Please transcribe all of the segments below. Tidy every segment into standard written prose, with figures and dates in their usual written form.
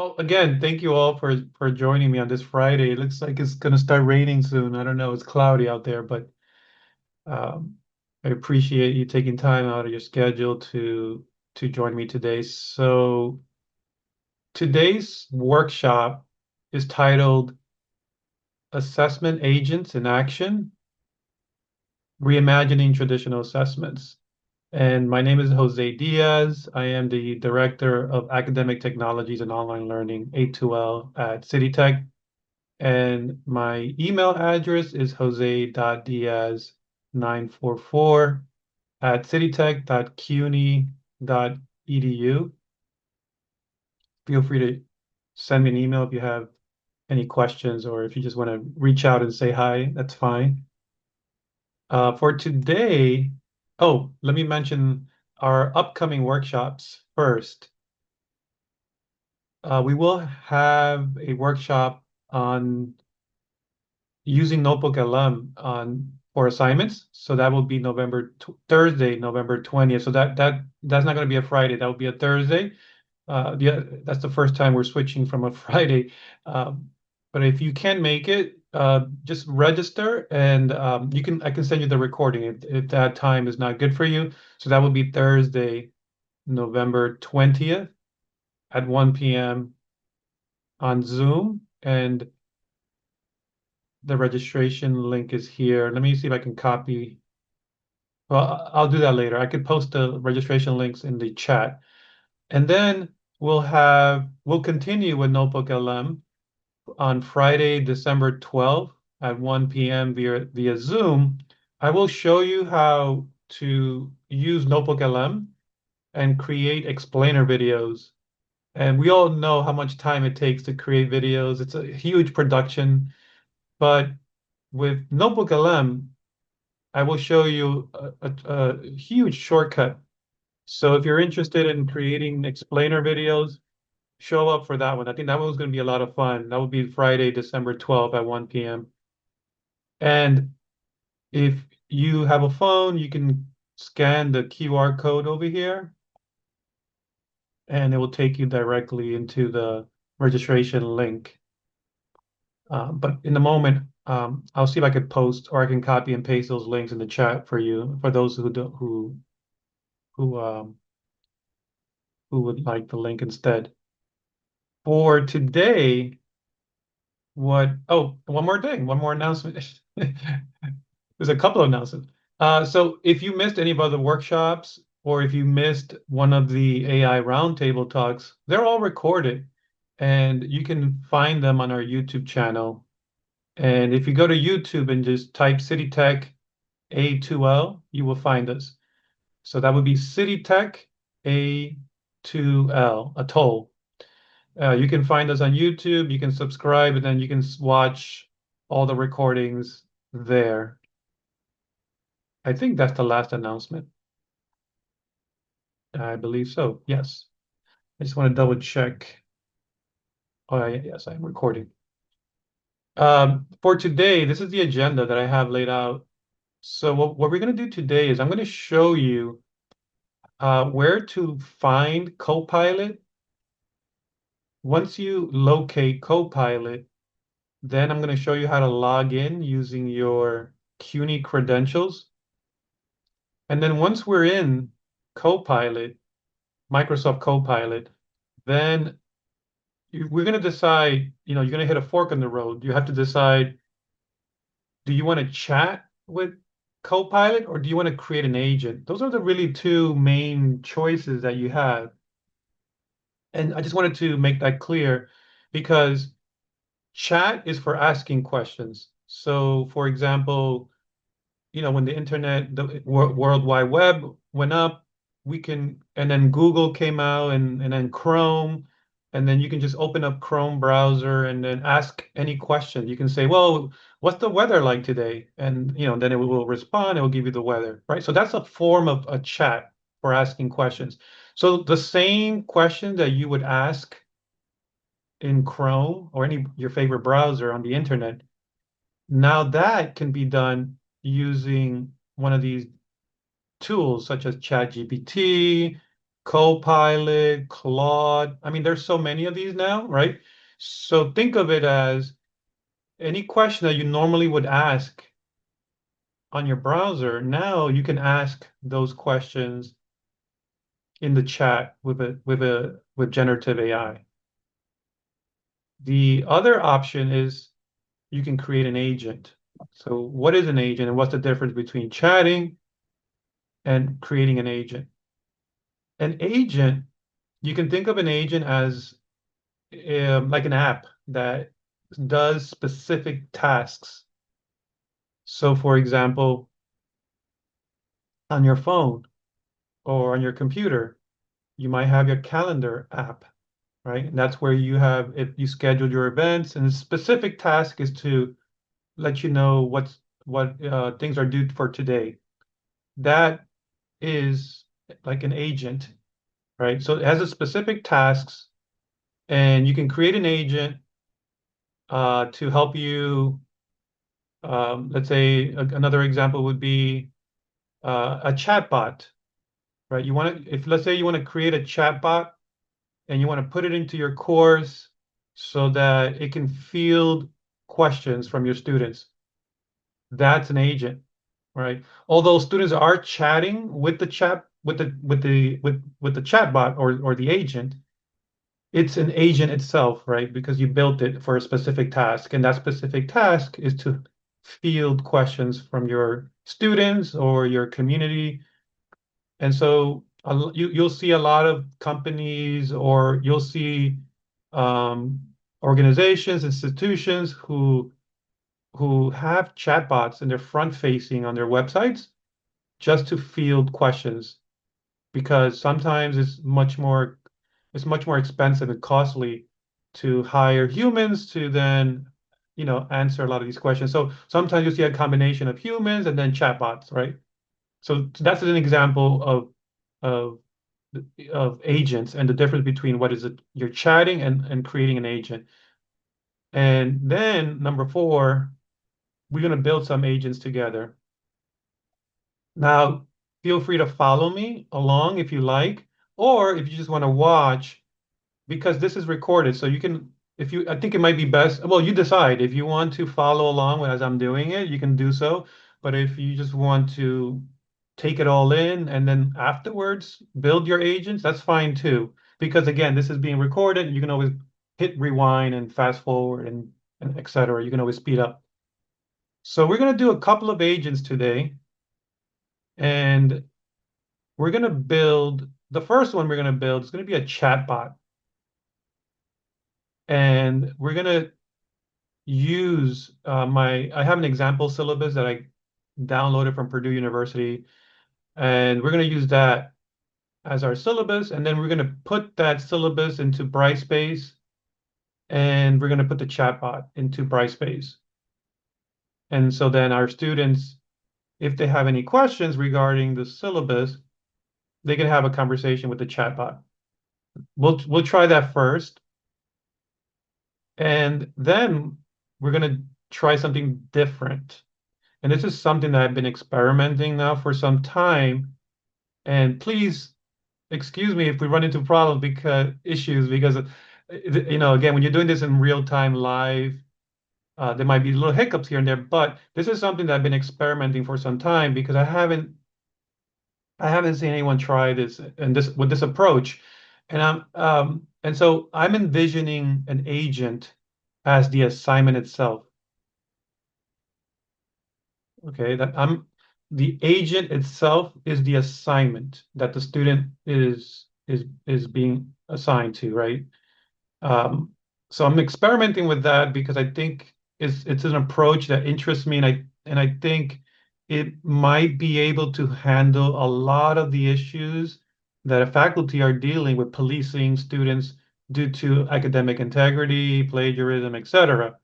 Well, again, thank you all for joining me on this Friday. It looks like it's going to start raining soon. I don't know, it's cloudy out there, but um, I appreciate you taking time out of your schedule to join me today. So today's workshop is titled Assessment Agents in Action, Reimagining Traditional Assessments. And my name is Jose Diaz. I am the Director of Academic Technologies and Online Learning, A2L at CityTech. And my email address is jose.diaz944 at citytech.cuny.edu. Feel free to send me an email if you have any questions or if you just want to reach out and say hi, that's fine. For today, oh, let me mention our upcoming workshops first. We will have a workshop on using Notebook LM on for assignments. So that will be Thursday, November 20th. So that's not going to be a Friday. That will be a Thursday. Yeah, that's the first time we're switching from a Friday. But if you can make it, just register and I can send you the recording if that time is not good for you. So that would be Thursday, November 20th at 1 p.m. on Zoom. And the registration link is here. Let me see if I can copy. Well, I'll do that later. I could post the registration links in the chat. And then we'll continue with Notebook LM on Friday, December 12th at 1 p.m. via Zoom. I will show you how to use Notebook LM and create explainer videos. And we all know how much time it takes to create videos. It's a huge production, but with Notebook LM, I will show you a huge shortcut. So if you're interested in creating explainer videos, show up for that one. I think that one's going to be a lot of fun. That will be Friday, December 12th at 1 p.m. And if you have a phone, you can scan the QR code over here, and it will take you directly into the registration link. But in the moment, I'll see if I could post or I can copy and paste those links in the chat for you, for those who um, who would like the link instead. For today, one more thing, one more announcement. There's a couple of announcements. So if you missed any of other workshops or if you missed one of the AI roundtable talks, they're all recorded and you can find them on our YouTube channel. And if you go to YouTube and just type CityTech A2L, you will find us. So that would be CityTech A2L, a toll. You can find us on YouTube, you can subscribe, and then you can watch all the recordings there. I think that's the last announcement. I believe so, yes. I just want to double check. Oh, yes, I'm recording. For today, this is the agenda that I have laid out. So what we're going to do today is I'm going to show you where to find Copilot. Once you locate Copilot, then I'm going to show you how to log in using your CUNY credentials. And then once we're in Copilot, Microsoft Copilot, then we're going to decide, you're going to hit a fork in the road. You have to decide, do you want to chat with Copilot or do you want to create an agent? Those are the really two main choices that you have. And I just wanted to make that clear because chat is for asking questions. So, for example, when the internet, the World Wide Web went up, and then Google came out and then Chrome, and then you can just open up Chrome browser and then ask any question. You can say, well, what's the weather like today? And, then it will respond, it will give you the weather, right? So that's a form of a chat for asking questions. So the same question that you would ask in Chrome or your favorite browser on the internet, now that can be done using one of these tools such as ChatGPT Copilot, Claude. I mean, there's so many of these now, right? So think of it as any question that you normally would ask on your browser, now you can ask those questions in the chat with generative AI. The other option is you can create an agent. So what is an agent and what's the difference between chatting and creating an agent? An agent, you can think of an agent as like an app that does specific tasks. So for example, on your phone or on your computer, you might have your calendar app, right? And that's where you have if you schedule your events, and the specific task is to let you know what things are due for today. That is like an agent, right? So it has a specific tasks, and you can create an agent to help you. Let's say another example would be a chatbot, right? You want to, if let's say you want to create a chatbot and you want to put it into your course so that it can field questions from your students. That's an agent, right? Although students are chatting with the chat with the chatbot or the agent, it's an agent itself, right? Because you built it for a specific task, and that specific task is to field questions from your students or your community. And so you'll see a lot of companies or you'll see um, organizations, institutions who have chatbots and they're front facing on their websites just to field questions because sometimes it's much more expensive and costly to hire humans to then answer a lot of these questions. So sometimes you see a combination of humans and then chatbots, right? So that's an example of of agents and the difference between what is it you're chatting and creating an agent. And then number four, we're going to build some agents together. Now, feel free to follow me along if you like, or if you just want to watch, because this is recorded. So you can, if you, I think it might be best, well, you decide. If you want to follow along as I'm doing it, you can do so. But if you just want to take it all in and then afterwards build your agents, that's fine too. Because again, this is being recorded. You can always hit rewind and fast forward and et cetera. You can always speed up. So we're going to do a couple of agents today. And we're going to build, the first one we're going to build is going to be a chatbot. And we're going to use I have an example syllabus that I downloaded from Purdue University. And we're going to use that as our syllabus. And then we're going to put that syllabus into Brightspace. And we're going to put the chatbot into Brightspace. And so then our students, if they have any questions regarding the syllabus, they can have a conversation with the chatbot. We'll try that first. And then we're going to try something different. And this is something that I've been experimenting now for some time. And please excuse me if we run into problems because again, when you're doing this in real time live, there might be little hiccups here and there. But this is something that I've been experimenting for some time because I haven't seen anyone try this and this with this approach. And so I'm envisioning an agent as the assignment itself. Okay, that I'm the agent itself is the assignment that the student is being assigned to, right? Um, so I'm experimenting with that because I think it's an approach that interests me, and I think it might be able to handle a lot of the issues that a faculty are dealing with policing students due to academic integrity, plagiarism, etc.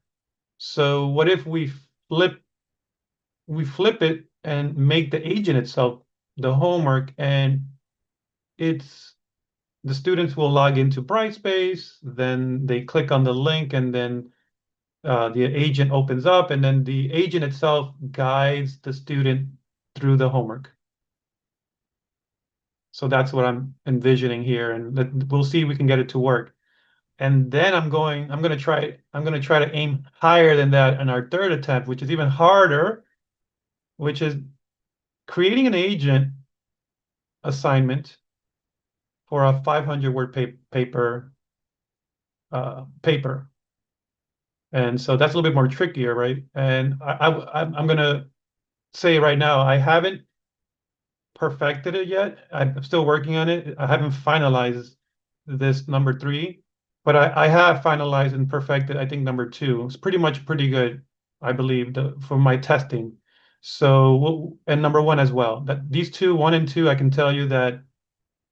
So what if we flip it and make the agent itself the homework, and it's the students will log into Brightspace, then they click on the link, and then the agent opens up, and then the agent itself guides the student through the homework. So that's what I'm envisioning here, and we'll see if we can get it to work. And then I'm going to try to aim higher than that in our third attempt, which is even harder, which is creating an agent assignment for a 500 word paper. And so that's a little bit more trickier, right? And I'm going to say right now, I haven't perfected it yet. I'm still working on it. I haven't finalized this number three, but I have finalized and perfected, I think, number two. It's pretty much pretty good, I believe, for my testing. So, and number one as well. That these two, one and two, I can tell you that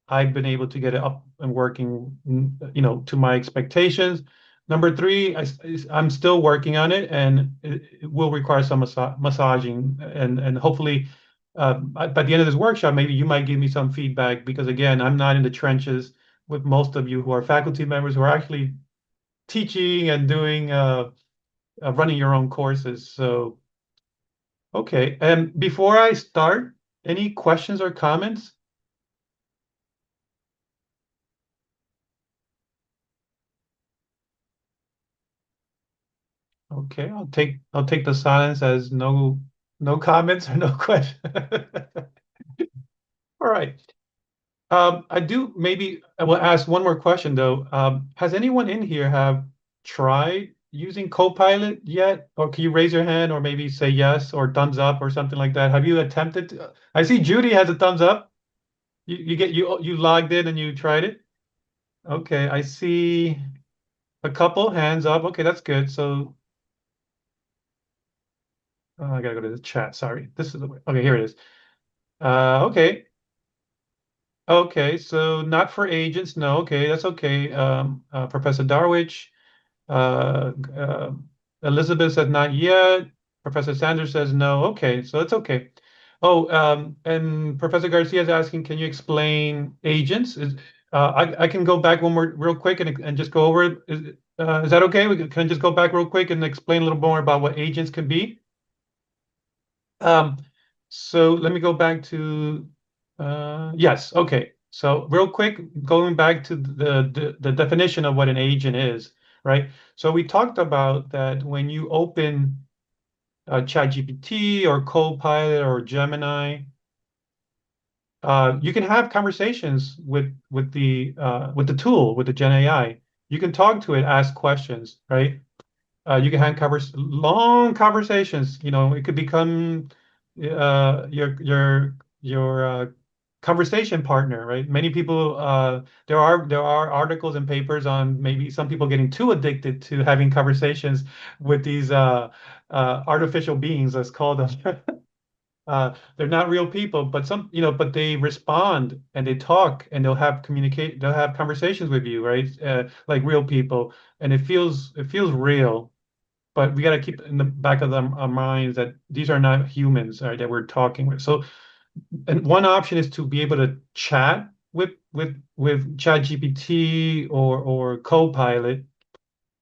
I've been able to get it up and working, to my expectations. Number three, I'm still working on it, and it will require some massaging, and hopefully, by the end of this workshop, maybe you might give me some feedback because again, I'm not in the trenches with most of you who are faculty members who are actually teaching and doing running your own courses. So, okay. And before I start, any questions or comments? Okay, I'll take the silence as no comments or no question. All right. I will ask one more question though. Has anyone in here have tried using Copilot yet? Or can you raise your hand or maybe say yes or thumbs up or something like that? Have you attempted I see Judy has a thumbs up. You logged in and you tried it? Okay, I see a couple hands up. Okay, that's good. So I gotta go to the chat. Sorry. This is the way. Okay, here it is. Okay. Okay, so not for agents. No, okay, that's okay. Professor Darwich, uh, uh, Elizabeth said not yet. Professor Sanders says no. Okay, so it's okay. Oh, and Professor Garcia is asking, can you explain agents? I can go back one more real quick and just go over it. Is that okay? Can I just go back real quick and explain a little more about what agents can be? Um, so let me go back to yes, okay. So real quick, going back to the definition of what an agent is, right? So we talked about that when you open ChatGPT or Copilot or Gemini, you can have conversations with the tool, with the Gen AI. You can talk to it, ask questions, right? You can have long conversations. It could become your conversation partner, right? Many people there are articles and papers on maybe some people getting too addicted to having conversations with these artificial beings, let's call them. They're not real people, but but they respond and they talk and they'll have conversations with you, right? Like real people, and it feels real. But we got to keep in the back of our minds that these are not humans, right, that we're talking with. So, and one option is to be able to chat with ChatGPT or Copilot.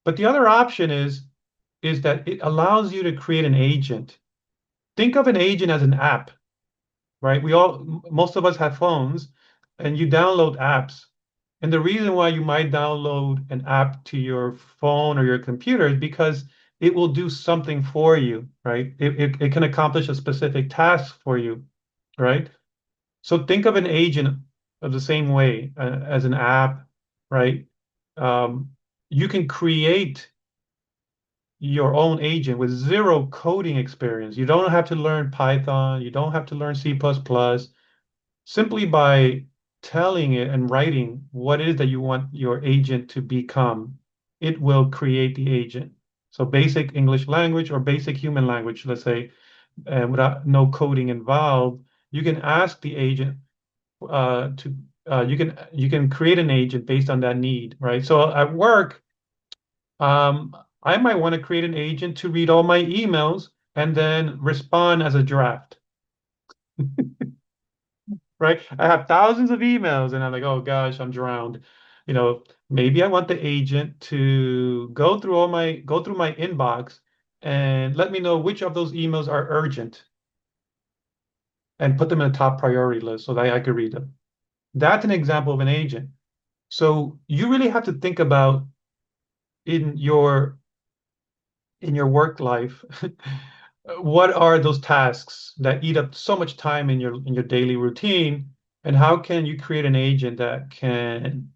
But the other option is that it allows you to create an agent. Think of an agent as an app, right? Most of us have phones, and you download apps. And the reason why you might download an app to your phone or your computer is because it will do something for you, right? It can accomplish a specific task for you, right? So think of an agent of the same way as an app, right? Um, you can create your own agent with zero coding experience. You don't have to learn Python. You don't have to learn C++. Simply by telling it and writing what it is that you want your agent to become, it will create the agent. So basic English language or basic human language, let's say, without no coding involved, you can ask the agent to you can create an agent based on that need, right? So at work, I might want to create an agent to read all my emails and then respond as a draft, right? I have thousands of emails and I'm like, oh gosh, I'm drowned. Maybe I want the agent to go through my inbox and let me know which of those emails are urgent and put them in a top priority list so that I could read them. That's an example of an agent. So you really have to think about in your work life, what are those tasks that eat up so much time in your daily routine, and how can you create an agent that can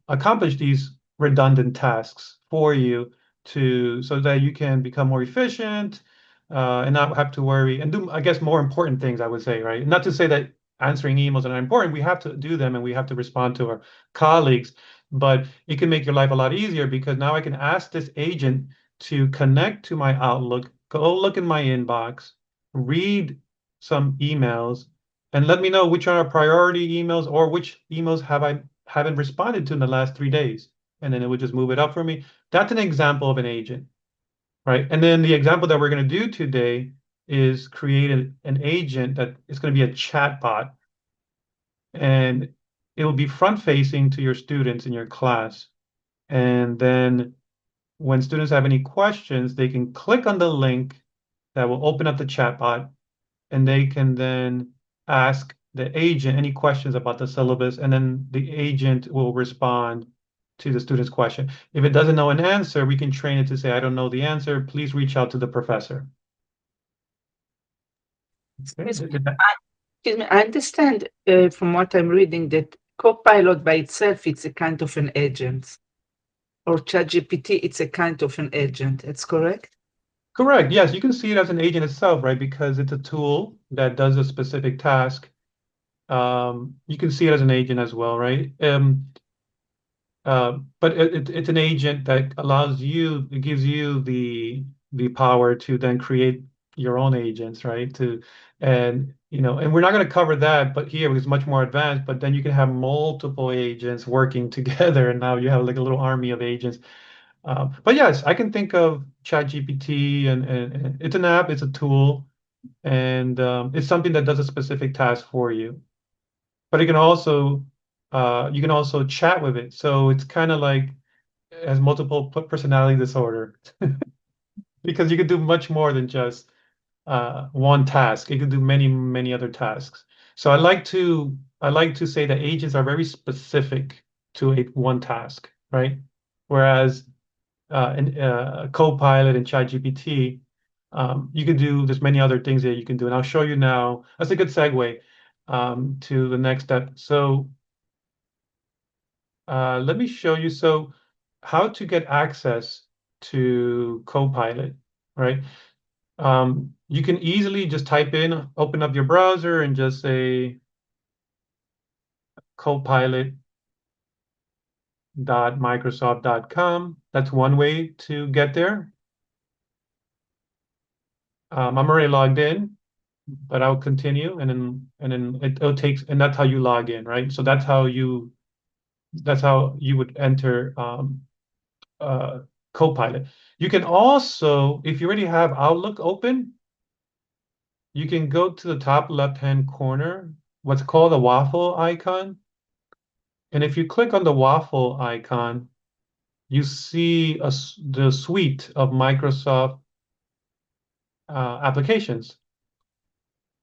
accomplish these redundant tasks for you to so that you can become more efficient and not have to worry and do, I guess, more important things, I would say, right? Not to say that answering emails are not important. We have to do them and we have to respond to our colleagues, but it can make your life a lot easier because now I can ask this agent to connect to my Outlook, go look in my inbox, read some emails, and let me know which are priority emails or which emails haven't responded to in the last 3 days. And then it would just move it up for me. That's an example of an agent, right? And then the example that we're going to do today is create an agent that is going to be a chat bot, and it will be front facing to your students in your class. And then when students have any questions, they can click on the link that will open up the chatbot, and they can then ask the agent any questions about the syllabus, and then the agent will respond to the student's question. If it doesn't know an answer, we can train it to say, I don't know the answer, please reach out to the professor. Okay? Excuse me, excuse me, I understand from what I'm reading that Copilot by itself, it's a kind of an agent, or ChatGPT, it's a kind of an agent. That's correct? Correct. Yes, you can see it as an agent itself, right? Because it's a tool that does a specific task. You can see it as an agent as well, right? But it's an agent that allows you, it gives you the power to then create your own agents, right? And we're not going to cover that, but here it's much more advanced. But then you can have multiple agents working together, and now you have like a little army of agents. But yes, I can think of ChatGPT, and it's an app, it's a tool, and it's something that does a specific task for you. But it can also you can also chat with it. So it's kind of like has multiple personality disorder because you can do much more than just one task. It can do many, many other tasks. So I like to say that agents are very specific to one task, right? Whereas Copilot and ChatGPT, you can do there's many other things that you can do, and I'll show you now. That's a good segue to the next step. So let me show you. So how to get access to Copilot, right? You can easily just type in, open up your browser and just say copilot.microsoft.com. That's one way to get there. I'm already logged in, but I'll continue, and then it'll take, and that's how you log in, right? So that's how you would enter uh, Copilot. You can also, if you already have Outlook open, you can go to the top left-hand corner, what's called a waffle icon. And if you click on the waffle icon, you see the suite of Microsoft applications.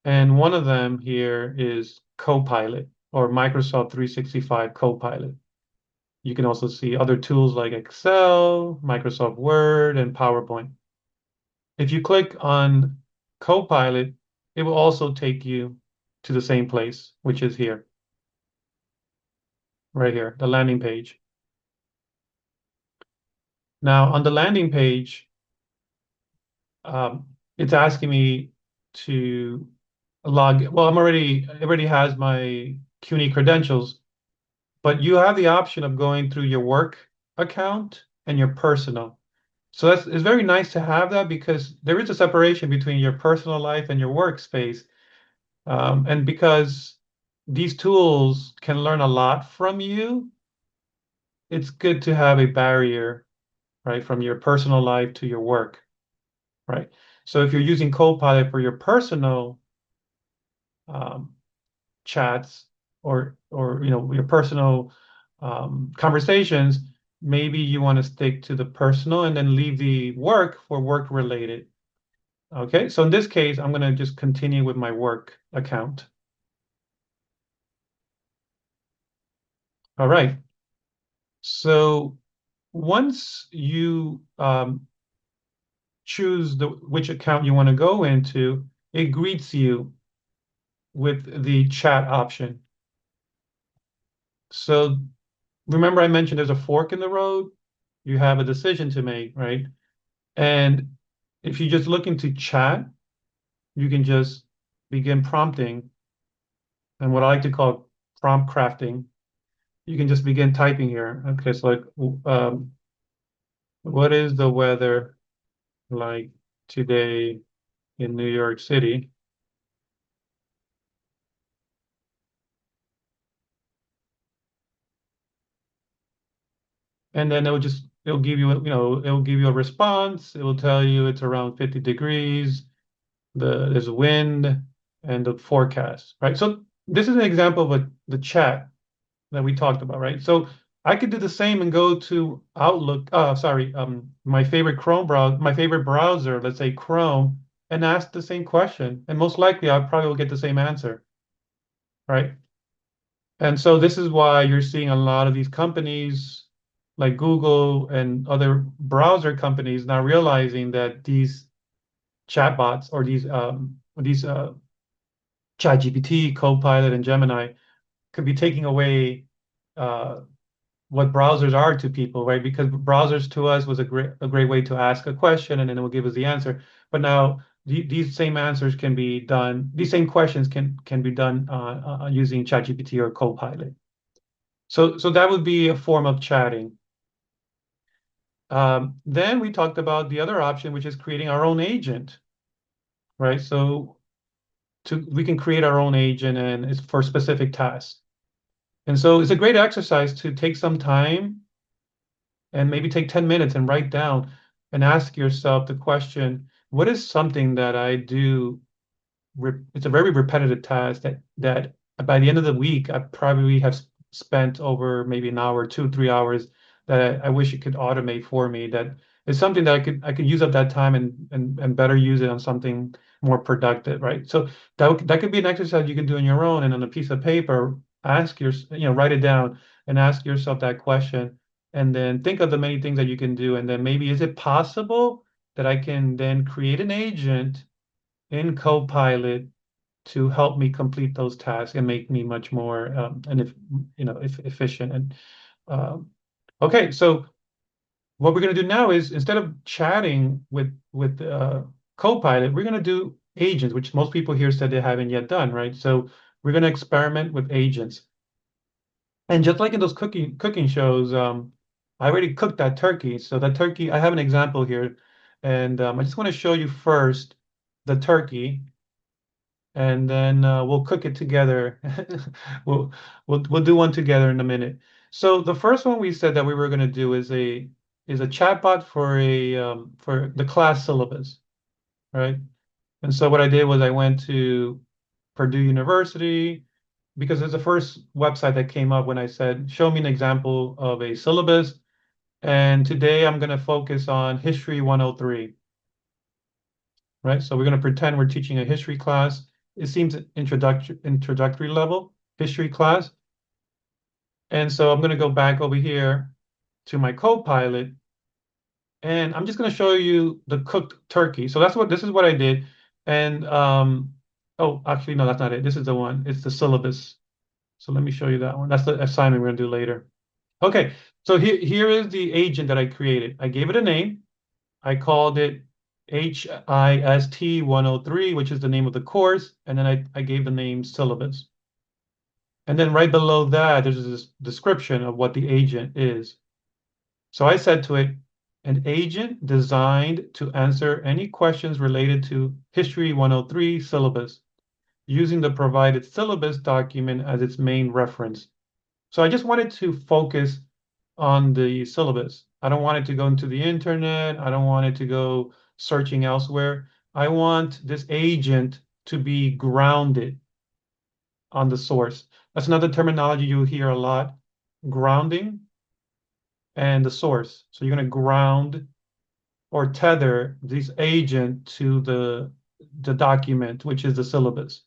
And one of them here is Copilot or Microsoft 365 Copilot. You can also see other tools like Excel, Microsoft Word, and PowerPoint. If you click on Copilot, it will also take you to the same place, which is here, right here, the landing page. Now, on the landing page, it's asking me to log. Well, it already has my CUNY credentials, but you have the option of going through your work account and your personal. So it's very nice to have that because there is a separation between your personal life and your workspace. And because these tools can learn a lot from you, it's good to have a barrier, right, from your personal life to your work, right? So if you're using Copilot for your personal um, chats or your personal conversations, maybe you want to stick to the personal and then leave the work for work related. Okay, so in this case, I'm going to just continue with my work account. All right. So once you choose which account you want to go into, it greets you with the chat option. So remember I mentioned there's a fork in the road. You have a decision to make, right? And if you just look into chat, you can just begin prompting and what I like to call prompt crafting. You can just begin typing here. Okay, so like, what is the weather like today in New York City? And then it'll give you, it'll give you a response. It will tell you it's around 50 degrees, there's wind and the forecast, right? So this is an example of the chat that we talked about, right? So I could do the same and go to Outlook, my favorite my favorite browser, let's say Chrome, and ask the same question. And most likely I probably will get the same answer, right? And so this is why you're seeing a lot of these companies like Google and other browser companies now realizing that these chatbots or these ChatGPT, Copilot, and Gemini could be taking away uh, what browsers are to people, right? Because browsers to us was a great way to ask a question and then it will give us the answer. But now these same answers can be done, these same questions can be done using ChatGPT or Copilot. So that would be a form of chatting. Then we talked about the other option, which is creating our own agent, right? So we can create our own agent and it's for specific tasks. And so it's a great exercise to take some time and maybe take 10 minutes and write down and ask yourself the question, what is something that I do? It's a very repetitive task that by the end of the week, I probably have spent over maybe an hour, 2, 3 hours that I wish it could automate for me. That is something that I could use up that time and better use it on something more productive, right? So that could be an exercise you can do on your own and on a piece of paper, write it down and ask yourself that question, and then think of the many things that you can do, and then maybe is it possible that I can then create an agent in Copilot to help me complete those tasks and make me much more and if efficient. And um, okay, so what we're going to do now is instead of chatting with Copilot, we're going to do agents, which most people here said they haven't yet done, right? So we're going to experiment with agents. And just like in those cooking shows, I already cooked that turkey. So that turkey, I have an example here, and I just want to show you first the turkey and then we'll cook it together. We'll we'll do one together in a minute. So the first one we said that we were going to do is a chatbot for the class syllabus, right? And so what I did was I went to Purdue University because it's the first website that came up when I said, show me an example of a syllabus. And today I'm going to focus on History 103, right? So we're going to pretend we're teaching a history class. It seems introductory level history class. And so I'm going to go back over here to my Copilot, and I'm just going to show you the cooked turkey. So this is what I did. And oh, actually, no, that's not it. This is the one. It's the syllabus. So let me show you that one. That's the assignment we're going to do later. Okay, so here is the agent that I created. I gave it a name. I called it HIST 103, which is the name of the course, and then I gave the name syllabus. And then right below that, there's this description of what the agent is. So I said to it, an agent designed to answer any questions related to History 103 syllabus, using the provided syllabus document as its main reference. So I just wanted to focus on the syllabus. I don't want it to go into the internet. I don't want it to go searching elsewhere. I want this agent to be grounded on the source. That's another terminology you hear a lot, grounding and the source. So you're going to ground or tether this agent to the document, which is the syllabus.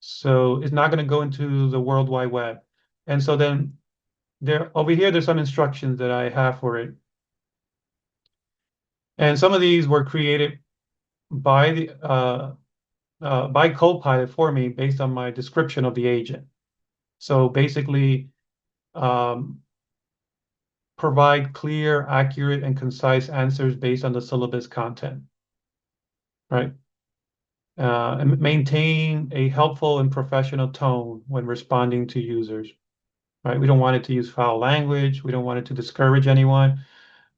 So it's not going to go into the World Wide Web. And so then over here, there's some instructions that I have for it. And some of these were created by by Copilot for me based on my description of the agent. So basically, um, provide clear, accurate, and concise answers based on the syllabus content, right? And maintain a helpful and professional tone when responding to users, right? We don't want it to use foul language. We don't want it to discourage anyone.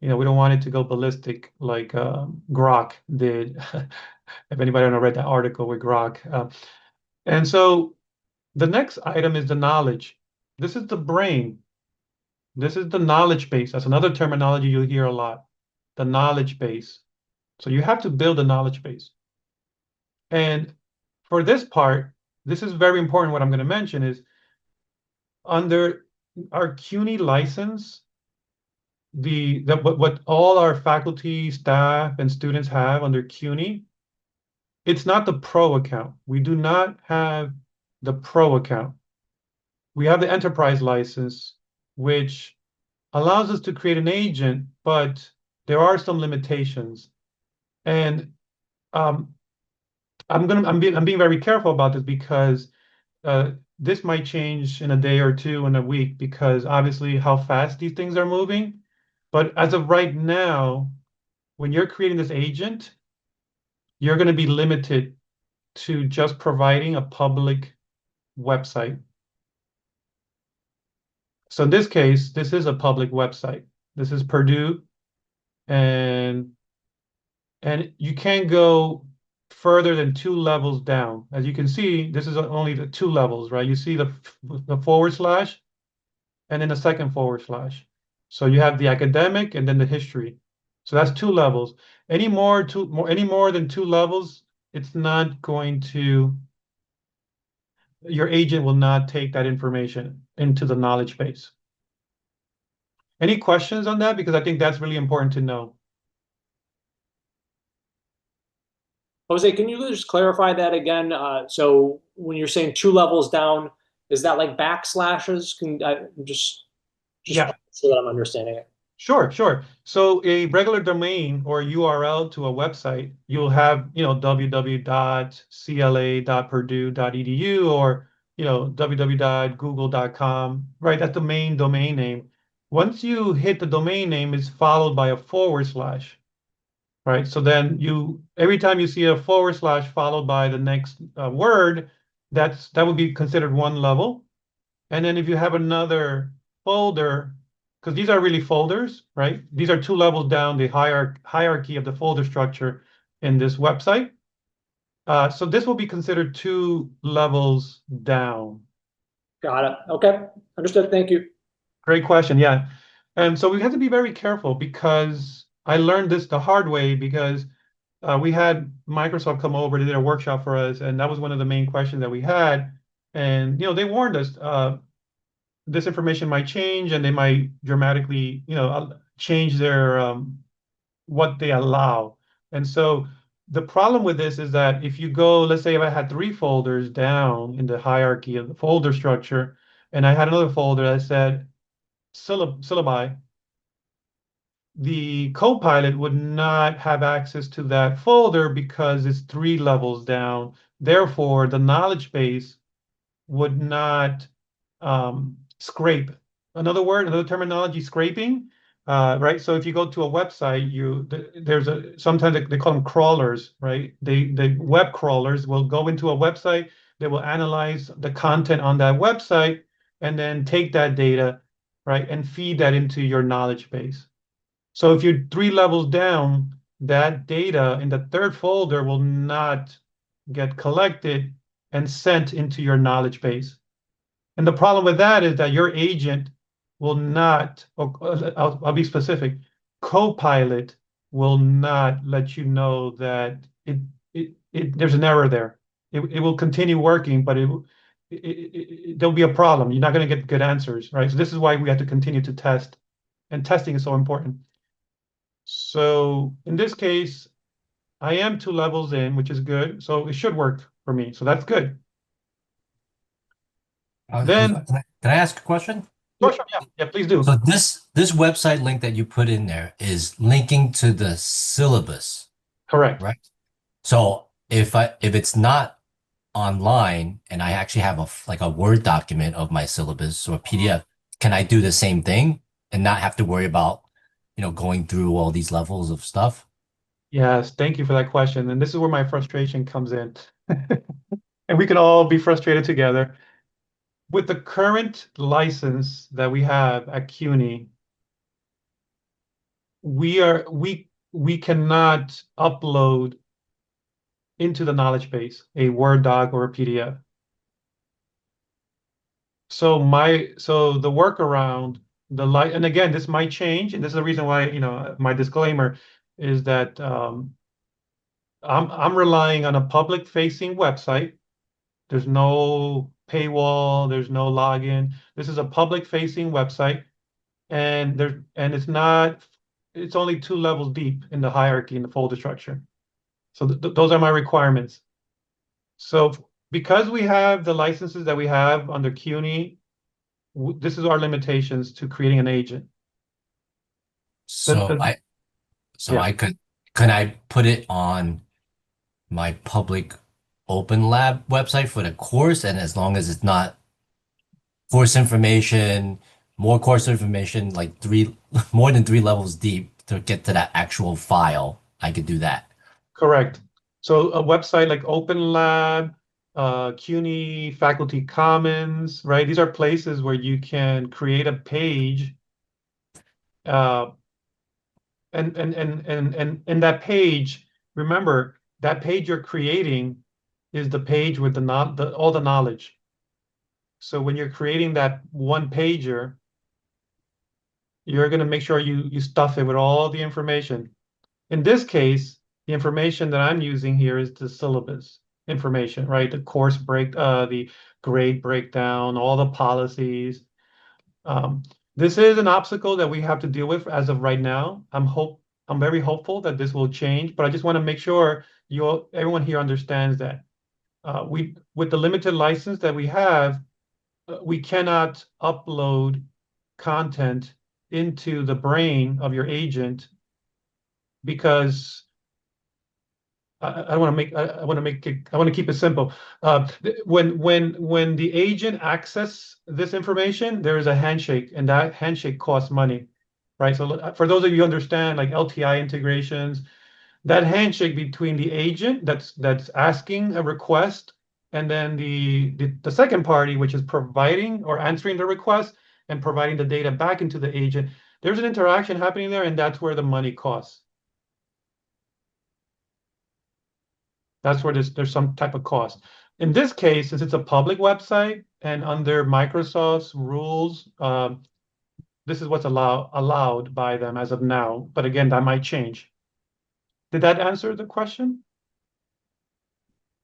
We don't want it to go ballistic like Grok did. If anybody ever read that article with Grok. And so the next item is the knowledge. This is the brain. This is the knowledge base. That's another terminology you'll hear a lot, the knowledge base. So you have to build a knowledge base. And for this part, this is very important. What I'm going to mention is under our CUNY license, what all our faculty, staff, and students have under CUNY, it's not the pro account. We do not have the pro account. We have the enterprise license, which allows us to create an agent, but there are some limitations. And um, I'm being very careful about this because this might change in a day or two, in a week, because obviously how fast these things are moving. But as of right now, when you're creating this agent, you're going to be limited to just providing a public website. So in this case, this is a public website. This is Purdue, and you can't go further than 2 levels down. As you can see, this is only the 2 levels, right? You see the forward slash and then the second forward slash. So you have the academic and then the history. So that's 2 levels. Any more than 2 levels, it's not going to, your agent will not take that information into the knowledge base. Any questions on that? Because I think that's really important to know. Jose, can you just clarify that again? So when you're saying 2 levels down, is that like backslashes? Can I just Yeah. so that I'm understanding it? Sure, sure. So a regular domain or URL to a website, you'll have, www.cla.purdue.edu or, www.google.com, right? That's the main domain name. Once you hit the domain name, it's followed by a forward slash, right? So then every time you see a forward slash followed by the next word, that would be considered 1 level. And then if you have another folder, because these are really folders, right? These are 2 levels down the hierarchy of the folder structure in this website. So this will be considered 2 levels down. Got it. Okay. Understood. Thank you. Great question. Yeah. And so we have to be very careful because I learned this the hard way because we had Microsoft come over, they did a workshop for us, and that was one of the main questions that we had. And, they warned us, this information might change and they might dramatically, change their what they allow. And so the problem with this is that if you go, let's say if I had 3 folders down in the hierarchy of the folder structure, and I had another folder that said syllabi, the Copilot would not have access to that folder because it's 3 levels down. Therefore, the knowledge base would not scrape. Another terminology, scraping, right? So if you go to a website, sometimes they call them crawlers, right? The web crawlers will go into a website, they will analyze the content on that website, and then take that data, right, and feed that into your knowledge base. So if you're 3 levels down, that data in the third folder will not get collected and sent into your knowledge base. And the problem with that is that your agent will not, I'll be specific, Copilot will not let you know that there's an error there. It will continue working, but there'll be a problem. You're not going to get good answers, right? So this is why we have to continue to test, and testing is so important. So in this case, I am 2 levels in, which is good. So it should work for me. So that's good. Then, Can I ask a question? sure, yeah, yeah, please do. So this website link that you put in there is linking to the syllabus, Correct. right? So if it's not online and I actually have like a Word document of my syllabus or a PDF, can I do the same thing and not have to worry about, going through all these levels of stuff? Yes, thank you for that question. And this is where my frustration comes in. And we can all be frustrated together. With the current license that we have at CUNY, we cannot upload into the knowledge base a Word doc or a PDF. So the workaround, and again, this might change, and this is the reason why, my disclaimer is that I'm relying on a public facing website. There's no paywall, there's no login. This is a public facing website, and it's only 2 levels deep in the hierarchy in the folder structure. So those are my requirements. So because we have the licenses that we have under CUNY, this is our limitations to creating an agent. So I so Yeah, I can I put it on my public open lab website for the course, and as long as it's not course information, more course information, like more than 3 levels deep to get to that actual file, I could do that. correct. So a website like Open Lab, CUNY Faculty Commons, right? These are places where you can create a page, uh, and that page, remember, that page you're creating is the page with all the knowledge. So when you're creating that one pager, you're going to make sure you stuff it with all the information. In this case, the information that I'm using here is the syllabus information, right? The grade breakdown, all the policies. This is an obstacle that we have to deal with as of right now. I'm very hopeful that this will change, but I just want to make sure everyone here understands that with the limited license that we have, we cannot upload content into the brain of your agent because I want to keep it simple. When the agent access this information, there is a handshake, and that handshake costs money, right? So for those of you who understand, like LTI integrations, that handshake between the agent that's asking a request and then the second party, which is providing or answering the request and providing the data back into the agent, there's an interaction happening there, and that's where the money costs. That's where there's some type of cost. In this case, since it's a public website and under Microsoft's rules, this is what's allowed by them as of now. But again, that might change. Did that answer the question?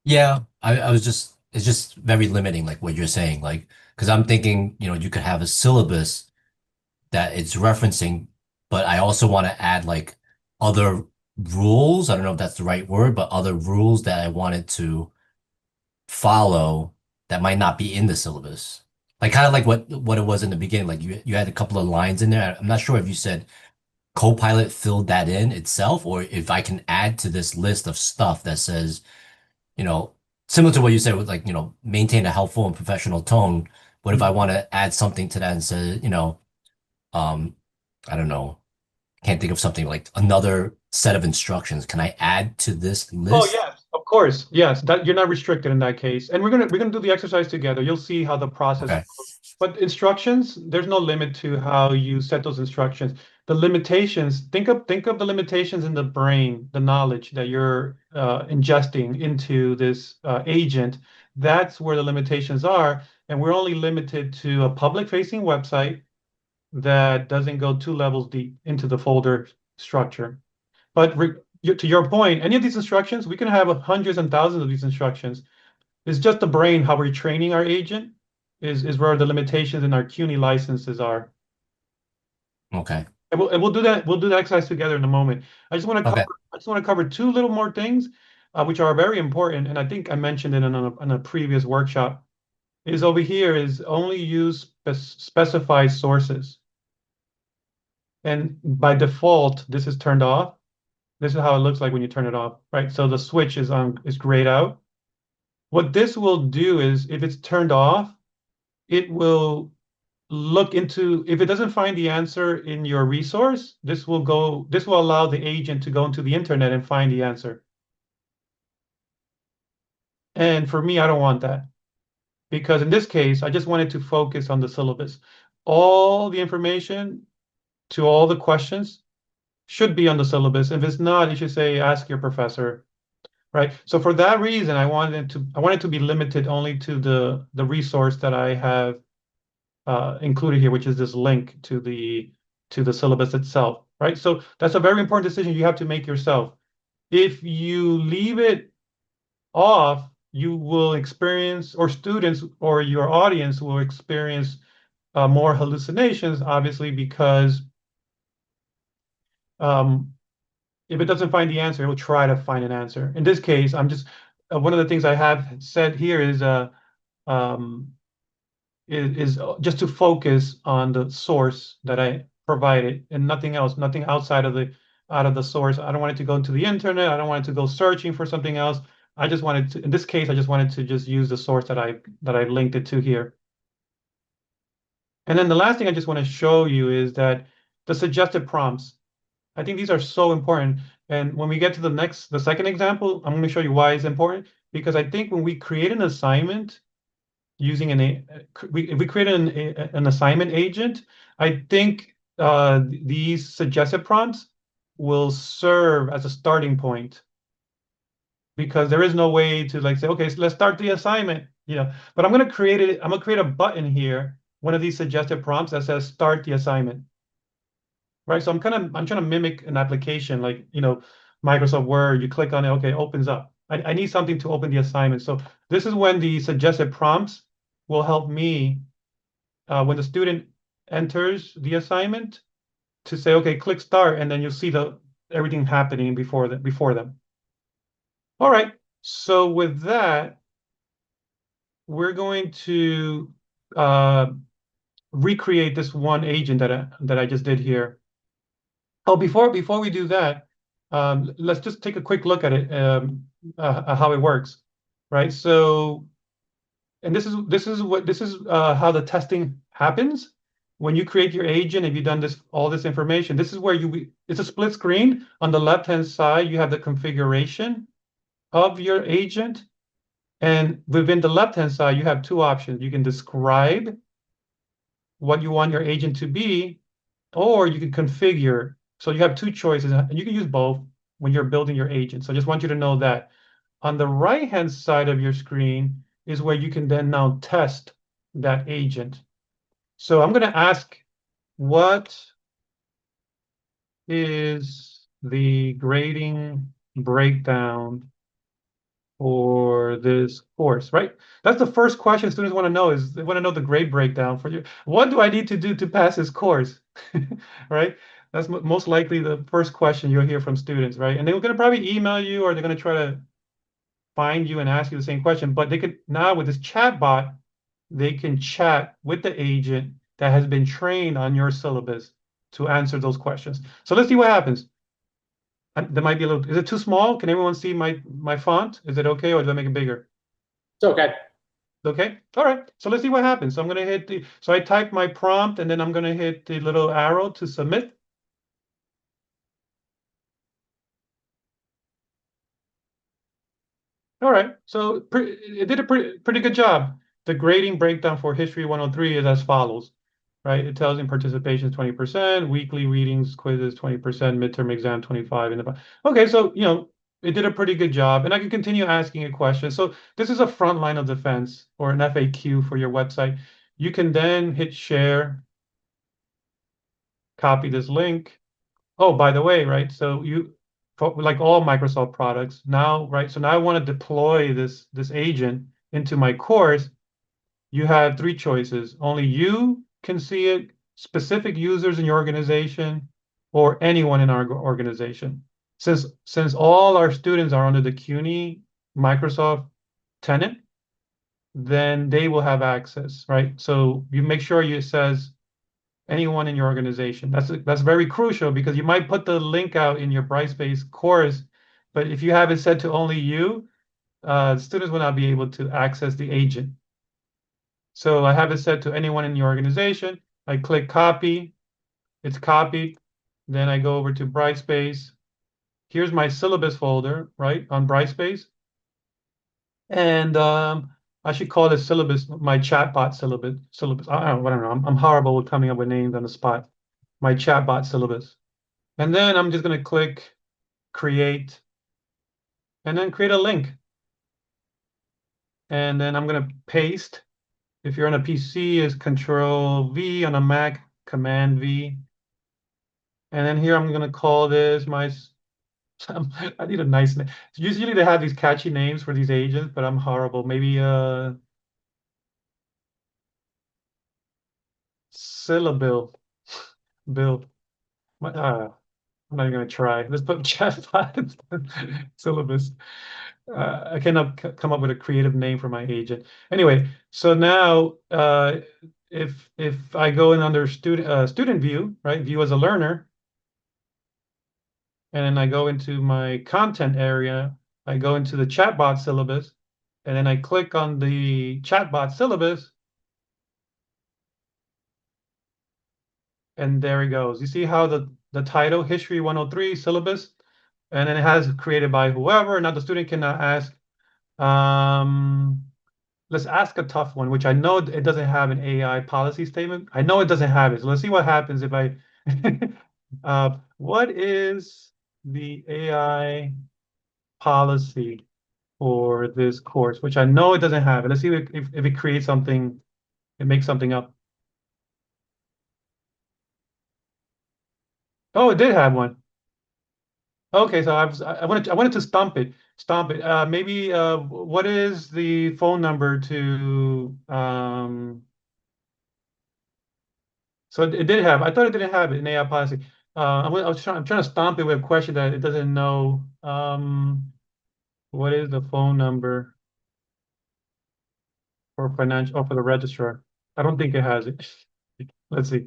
Yeah, it's just very limiting, like what you're saying, like, because I'm thinking, you could have a syllabus that it's referencing, but I also want to add like other rules. I don't know if that's the right word, but other rules that I wanted to follow that might not be in the syllabus. Like kind of like what it was in the beginning. Like you had a couple of lines in there. I'm not sure if you said Copilot filled that in itself, or if I can add to this list of stuff that says, you know, similar to what you said with like, maintain a helpful and professional tone. What if I want to add something to that and say, um, I don't know, can't think of something like another set of instructions. Can I add to this Oh list? yes, of course. Yes, that you're not restricted in that case. And we're gonna do the exercise together. You'll see how the process Okay. goes. But instructions, there's no limit to how you set those instructions. The limitations, think of the limitations in the brain, the knowledge that you're ingesting into this agent. That's where the limitations are. And we're only limited to a public-facing website that doesn't go 2 levels deep into the folder structure. But to your point, any of these instructions, we can have hundreds and thousands of these instructions. It's just the brain, how we're training our agent is where the limitations in our CUNY licenses are. Okay. And we'll do that. We'll do the exercise together in a moment. Okay. I just want to cover 2 little more things, which are very important. And I think I mentioned it in a previous workshop. is over here is only use specified sources. And by default, this is turned off. This is how it looks like when you turn it off, right? So the switch is grayed out. What this will do is, if it's turned off, it will look into, if it doesn't find the answer in your resource, this will allow the agent to go into the internet and find the answer. And for me, I don't want that, because in this case, I just wanted to focus on the syllabus. All the information to all the questions should be on the syllabus. If it's not, you should say, ask your professor, right? So for that reason, I wanted to be limited only to the resource that I have included here, which is this link to the syllabus itself, right? So that's a very important decision you have to make yourself. If you leave it off, you will experience, or students or your audience will experience more hallucinations, obviously, because if it doesn't find the answer, it will try to find an answer. In this case, I'm just one of the things I have said here is just to focus on the source that I provided and nothing else, nothing outside of the source. I don't want it to go into the internet. I don't want it to go searching for something else. I just wanted to, in this case, I just wanted to just use the source that I linked it to here. And then the last thing I just want to show you is that the suggested prompts. I think these are so important. And when we get to the second example, I'm going to show you why it's important. Because I think when we create an assignment using if we create an assignment agent, I think these suggested prompts will serve as a starting point. Because there is no way to like say, okay, so let's start the assignment, But I'm going to create it. I'm going to create a button here, one of these suggested prompts that says start the assignment. Right, so I'm trying to mimic an application like Microsoft Word. You click on it, okay, it opens up. I need something to open the assignment. So this is when the suggested prompts will help me when the student enters the assignment to say, okay, click start, and then you'll see everything happening before them. All right, so with that, we're going to recreate this one agent that I just did here. Oh, before we do that, let's just take a quick look at it, how it works, right? So, and this is how the testing happens. When you create your agent, if you've done all this information, this is where it's a split screen. On the left-hand side, you have the configuration of your agent, and within the left-hand side, you have two options. You can describe what you want your agent to be, or you can configure. So you have two choices, and you can use both when you're building your agent. So I just want you to know that. On the right-hand side of your screen is where you can then now test that agent. So I'm going to ask, what is the grading breakdown for this course, right? That's the first question students want to know, is they want to know the grade breakdown for you. What do I need to do to pass this course, right? That's most likely the first question you'll hear from students, right? And they're going to probably email you, or they're going to try to find you and ask you the same question. But they could now, with this chat bot, they can chat with the agent that has been trained on your syllabus to answer those questions. So let's see what happens. There might be a little, is it too small? Can everyone see my font? Is it okay, or do I make it bigger? It's okay. Okay, all right. So let's see what happens. So I'm going to hit so I type my prompt, and then I'm going to hit the little arrow to submit. All right, so it did a pretty good job. The grading breakdown for History 103 is as follows, right? It tells you participation is 20%, weekly readings, quizzes 20%, midterm exam 25%. Okay, so it did a pretty good job, and I can continue asking a question. So this is a front line of defense, or an FAQ for your website. You can then hit share, copy this link. Oh, by the way, right? So like all Microsoft products now, right? So now I want to deploy this agent into my course. You have three choices. Only you can see it, specific users in your organization, or anyone in our organization. Since all our students are under the CUNY Microsoft tenant, then they will have access, right? So you make sure it says anyone in your organization. That's very crucial because you might put the link out in your Brightspace course, but if you have it set to only you, students will not be able to access the agent. So I have it set to anyone in your organization. I click copy, it's copied. Then I go over to Brightspace. Here's my syllabus folder, right, on Brightspace. And I should call this syllabus my chatbot syllabus. I don't know. I'm horrible with coming up with names on the spot. My chatbot syllabus. And then I'm just going to click create and then create a link. And then I'm going to paste. If you're on a PC, is Control V, on a Mac, Command V. And then here I'm going to call this my, I need a nice name. Usually they have these catchy names for these agents, but I'm horrible. Maybe syllable build. I'm not even gonna try. Let's put chatbot syllabus. I cannot come up with a creative name for my agent. Anyway, so now if I go in under student view, right, view as a learner, and then I go into my content area, I go into the chatbot syllabus, and then I click on the chatbot syllabus, and there it goes. You see how the title, History 103 syllabus, and then it has created by whoever. Now the student can ask, let's ask a tough one, which I know it doesn't have an AI policy statement. I know it doesn't have it. So let's see what happens if I, what is the AI policy for this course, which I know it doesn't have it. Let's see if it creates something, it makes something up. Oh, it did have one. Okay, so I wanted to stump it. Maybe what is the phone number to so it did have, I thought it didn't have it in AI policy. I'm trying to stomp it with a question that it doesn't know. What is the phone number for financial or for the registrar? I don't think it has it. Let's see.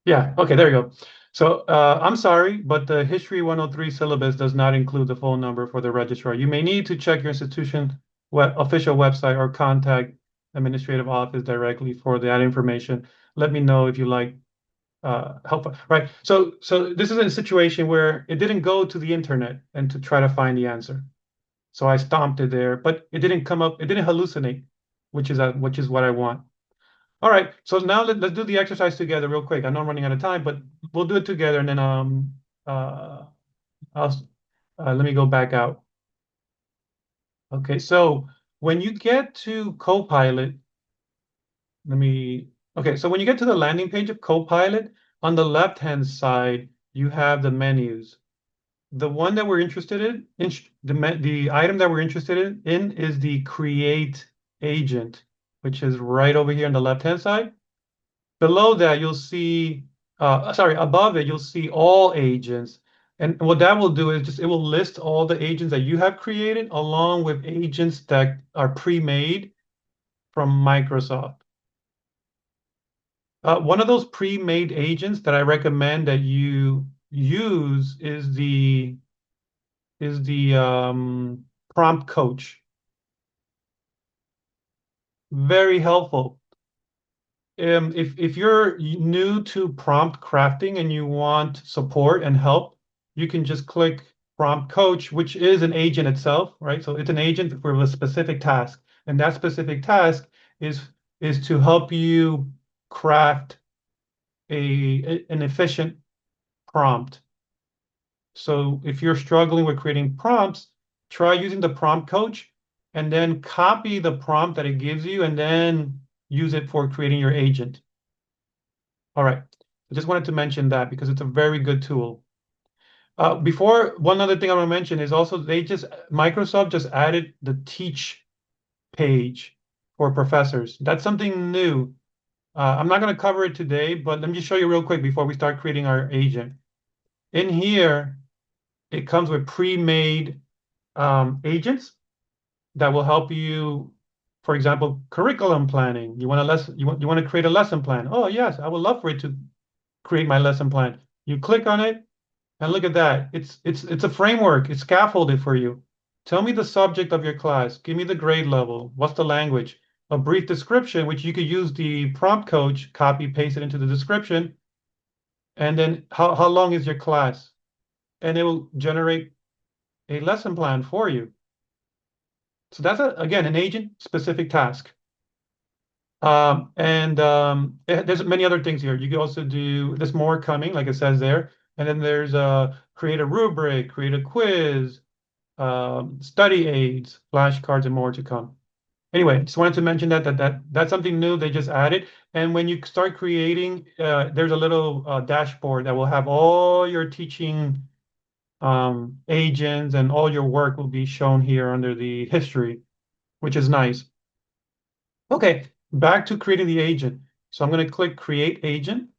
Yeah, okay, there you go. So I'm sorry, but the History 103 syllabus does not include the phone number for the registrar. You may need to check your institution official website or contact administrative office directly for that information. Let me know if you like help. Right. So this is a situation where it didn't go to the internet and to try to find the answer. So I stomped it there, but it didn't come up, it didn't hallucinate, which is what I want. All right, so now let's do the exercise together real quick. I know I'm running out of time, but we'll do it together, and then let me go back out. Okay, so when you get to Copilot, so when you get to the landing page of Copilot, on the left-hand side, you have the menus. The one that we're interested in, the item that we're interested in is the Create Agent, which is right over here on the left-hand side. Below that, you'll see, above it, you'll see all agents. And what that will do is it will list all the agents that you have created along with agents that are pre-made from Microsoft. One of those pre-made agents that I recommend that you use is the prompt coach. Very helpful. If you're new to prompt crafting and you want support and help, you can just click prompt coach, which is an agent itself, right? So it's an agent for a specific task, and that specific task is to help you craft an efficient prompt. So if you're struggling with creating prompts, try using the prompt coach and then copy the prompt that it gives you and then use it for creating your agent. All right, I just wanted to mention that because it's a very good tool. One other thing I want to mention is also Microsoft just added the teach page for professors. That's something new. I'm not going to cover it today, but let me just show you real quick before we start creating our agent. In here, it comes with pre-made agents that will help you. For example, curriculum planning. You want to create a lesson plan. Oh yes, I would love for it to create my lesson plan. You click on it, and look at that. It's a framework. It's scaffolded for you. Tell me the subject of your class. Give me the grade level. What's the language? A brief description, which you could use the prompt coach, copy, paste it into the description. And then how long is your class? And it will generate a lesson plan for you. So that's, again, an agent-specific task. There's many other things here. You can also do, there's more coming, like it says there. And then there's create a rubric, create a quiz, study aids, flashcards, and more to come. Anyway, just wanted to mention that's something new they just added. And when you start creating, there's a little dashboard that will have all your teaching agents, and all your work will be shown here under the history, which is nice. Okay, back to creating the agent. So I'm going to click Create Agent.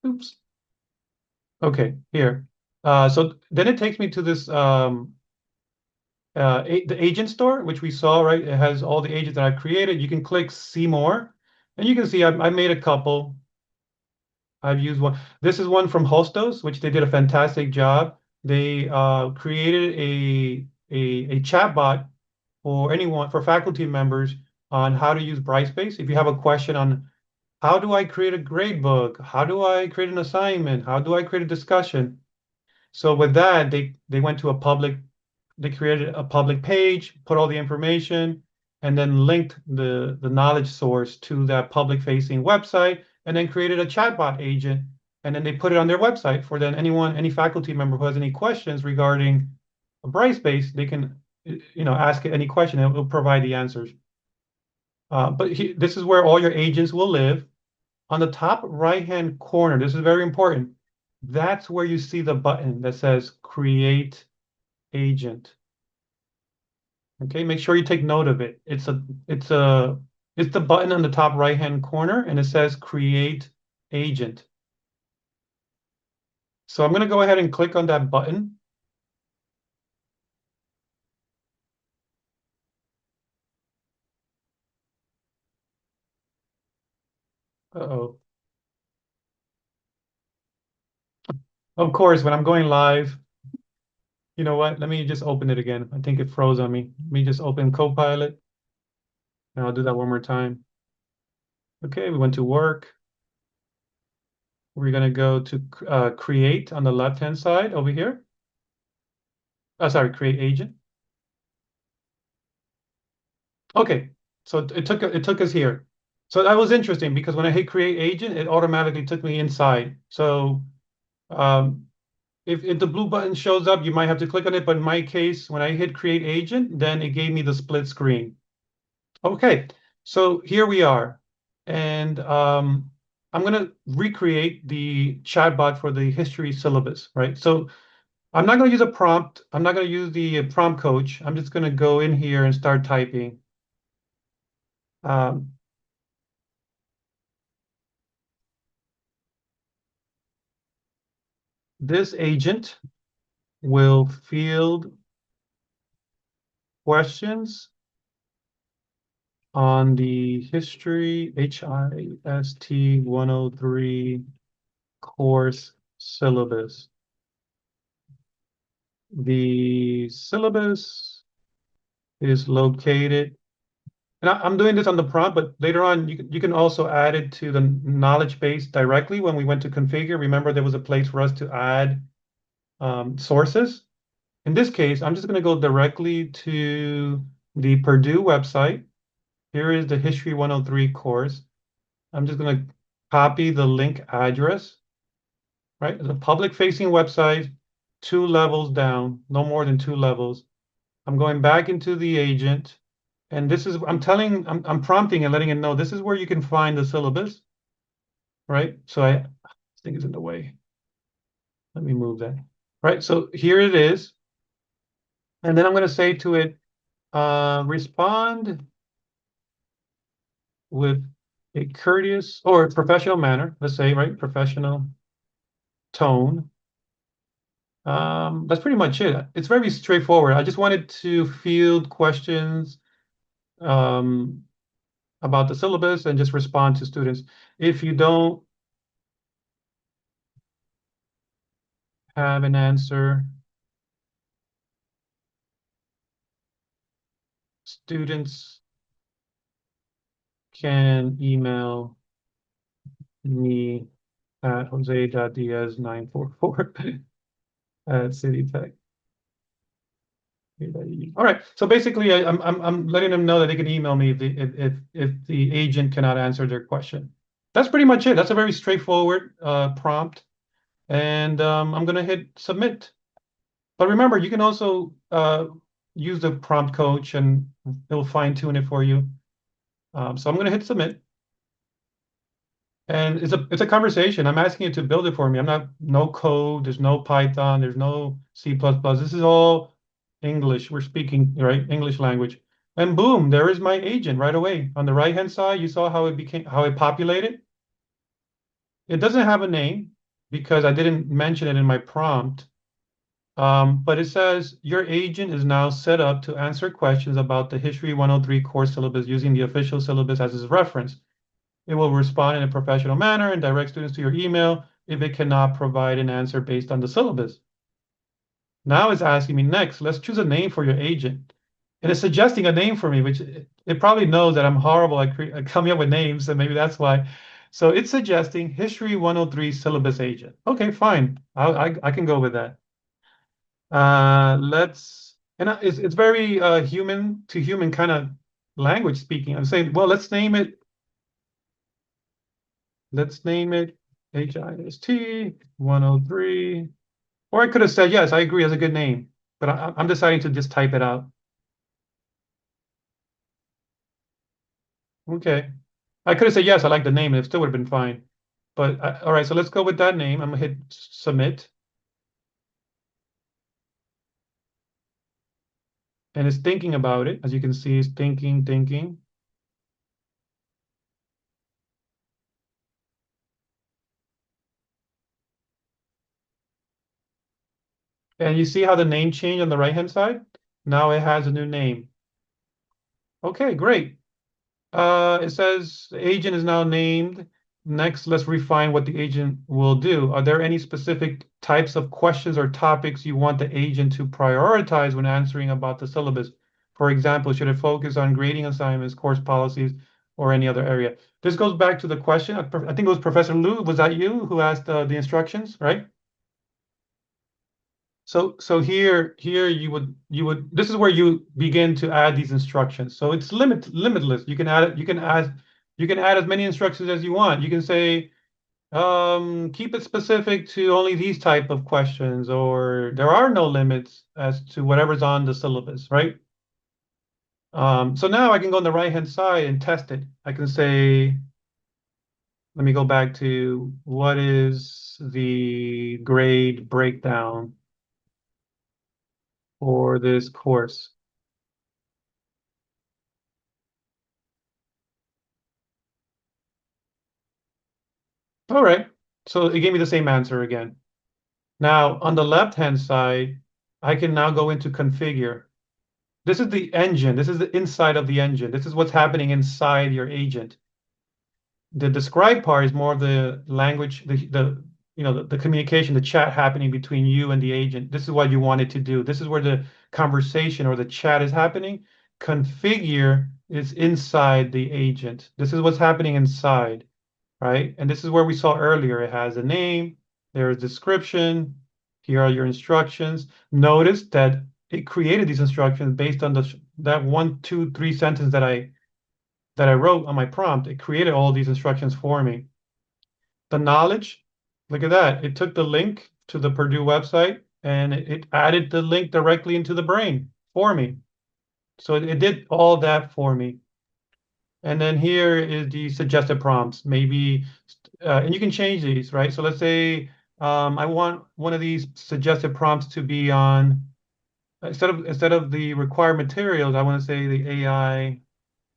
Oops. Okay, here. So then it takes me to this the agent store, which we saw, right? It has all the agents that I've created. You can click See More, and you can see I made a couple. I've used one. This is one from Hostos, which they did a fantastic job. They created a chatbot for anyone, for faculty members, on how to use Brightspace. If you have a question on how do I create a grade book, how do I create an assignment, how do I create a discussion? So with that, they went to they created a public page, put all the information, and then linked the knowledge source to that public-facing website, and then created a chatbot agent, and then they put it on their website for then any faculty member who has any questions regarding Brightspace, they can ask it any question, and it will provide the answers. This is where all your agents will live. On the top right-hand corner, this is very important. That's where you see the button that says Create Agent. Okay, make sure you take note of it. It's the button on the top right-hand corner, and it says Create Agent. So I'm going to go ahead and click on that button. Uh-oh. Of course, when I'm going live, you know what? Let me just open it again. I think it froze on me. Let me just open Copilot, and I'll do that one more time. Okay, we went to work. We're going to go to create on the left-hand side over here. Oh, sorry, create agent. Okay, so it took us here. So that was interesting because when I hit create agent, it automatically took me inside. So if the blue button shows up, you might have to click on it. But in my case, when I hit create agent, then it gave me the split screen. Okay, so here we are. And I'm going to recreate the chatbot for the history syllabus, right? So I'm not going to use a prompt. I'm not going to use the prompt coach. I'm just going to go in here and start typing. This agent will field questions on the history HIST 103 course syllabus. The syllabus is located, and I'm doing this on the prompt, but later on you can also add it to the knowledge base directly. When we went to configure, remember there was a place for us to add sources. In this case, I'm just going to go directly to the Purdue website. Here is the History 103 course. I'm just going to copy the link address, right? The public-facing website, 2 levels down, no more than 2 levels. I'm going back into the agent, and this is, I'm prompting and letting it know this is where you can find the syllabus, right? So I think it's in the way. Let me move that. Right, so here it is. And then I'm going to say to it, respond with a courteous or professional manner, let's say, right? Professional tone. That's pretty much it. It's very straightforward. I just wanted to field questions about the syllabus and just respond to students. If you don't have an answer, students can email me at jose.diaz944 at CityTech. All right. So basically, I'm letting them know that they can email me if the agent cannot answer their question. That's pretty much it. That's a very straightforward prompt, and I'm gonna hit submit. But remember, you can also use the prompt coach, and it'll fine tune it for you. So I'm gonna hit submit. And it's a conversation. I'm asking it to build it for me. I'm not no code, there's no Python, there's no C++. This is all English. We're speaking, right? English language. And boom, there is my agent right away. On the right-hand side, you saw how it populated. It doesn't have a name because I didn't mention it in my prompt. But it says your agent is now set up to answer questions about the History 103 course syllabus using the official syllabus as its reference. It will respond in a professional manner and direct students to your email if it cannot provide an answer based on the syllabus. Now it's asking me next, let's choose a name for your agent. And it's suggesting a name for me, which it probably knows that I'm horrible at coming up with names, and maybe that's why. So it's suggesting History 103 syllabus agent. Okay, fine. I can go with that. It's very human to human kind of language speaking. I'm saying, well, let's name it HIST 103. Or I could have said, yes, I agree, that's a good name. But I'm deciding to just type it out. Okay. I could have said, yes, I like the name, and it still would have been fine. But all right, so let's go with that name. I'm gonna hit submit. And it's thinking about it. As you can see, it's thinking. And you see how the name changed on the right-hand side? Now it has a new name. Okay, great. It says the agent is now named. Next, let's refine what the agent will do. Are there any specific types of questions or topics you want the agent to prioritize when answering about the syllabus? For example, should it focus on grading assignments, course policies, or any other area? This goes back to the question. I think it was Professor Liu. Was that you who asked the instructions, right? So here you would this is where you begin to add these instructions. So it's limitless. You can add as many instructions as you want. You can say keep it specific to only these type of questions, or there are no limits as to whatever's on the syllabus, right? So now I can go on the right-hand side and test it. I can say, let me go back to what is the grade breakdown for this course. All right, so it gave me the same answer again. Now, on the left-hand side, I can now go into configure. This is the engine. This is the inside of the engine. This is what's happening inside your agent. The describe part is more of the language, the communication, the chat happening between you and the agent. This is what you want it to do. This is where the conversation or the chat is happening. Configure is inside the agent. This is what's happening inside, right? And this is where we saw earlier. It has a name, there's description, here are your instructions. Notice that it created these instructions based on that 1, 2, 3 sentence that I wrote on my prompt. It created all these instructions for me. The knowledge, look at that. It took the link to the Purdue website and it added the link directly into the brain for me. So it did all that for me. And then here is the suggested prompts. Maybe, and you can change these, right? So let's say I want one of these suggested prompts to be on, instead of the required materials, I want to say the AI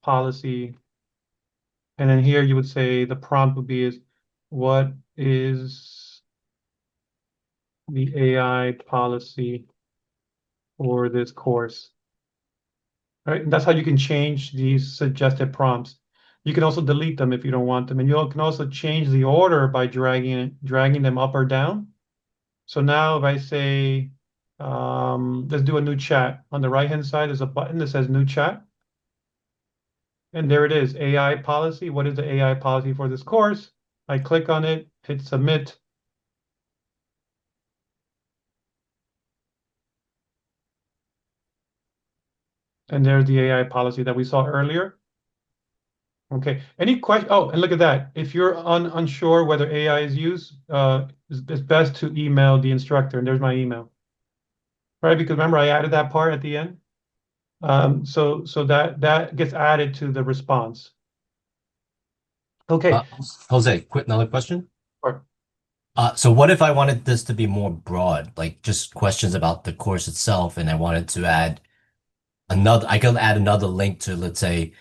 policy And then here you would say the prompt would be is what is the AI policy for this course? Right? And that's how you can change these suggested prompts. You can also delete them if you don't want them. And you can also change the order by dragging them up or down. So now if I say, let's do a new chat. On the right-hand side, there's a button that says new chat. And there it is, AI policy. What is the AI policy for this course? I click on it, hit submit. And there's the AI policy that we saw earlier. Okay, any question? Oh, and look at that. If you're unsure whether AI is used, it's best to email the instructor. And there's my email. Right, because remember I added that part at the end. So that gets added to the response. Okay. Jose, quick another question. Sure. So what if I wanted this to be more broad, like just questions about the course itself, and I wanted to add I could add another link to, let's say,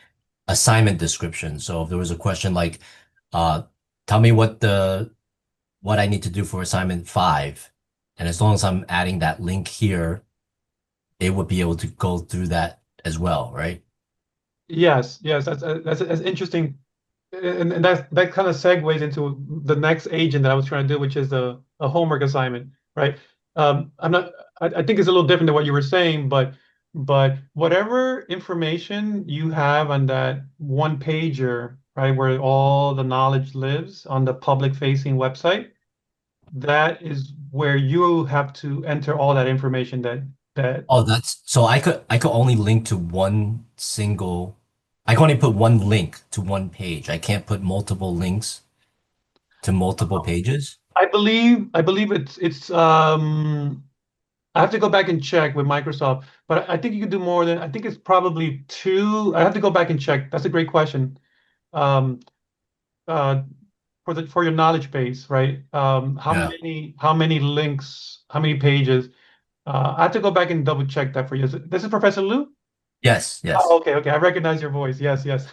assignment description. So if there was a question like, tell me what I need to do for assignment 5, and as long as I'm adding that link here, it would be able to go through that as well, right? Yes, that's interesting. And that kind of segues into the next agent that I was trying to do, which is a homework assignment, right? I think it's a little different than what you were saying, but whatever information you have on that one pager, right, where all the knowledge lives on the public facing website, that is where you have to enter all that information that Oh, that's so I could only link to one single. I can only put one link to one page. I can't put multiple links to multiple pages. I believe it's I have to go back and check with Microsoft, but I think you can do more than I think it's probably two. I have to go back and check. That's a great question. Um, uh, for your knowledge base, right? How Yeah. many links, how many pages? I have to go back and double check that for you. This is Professor Lou? Yes, yes. Oh, okay. I recognize your voice. Yes, yes.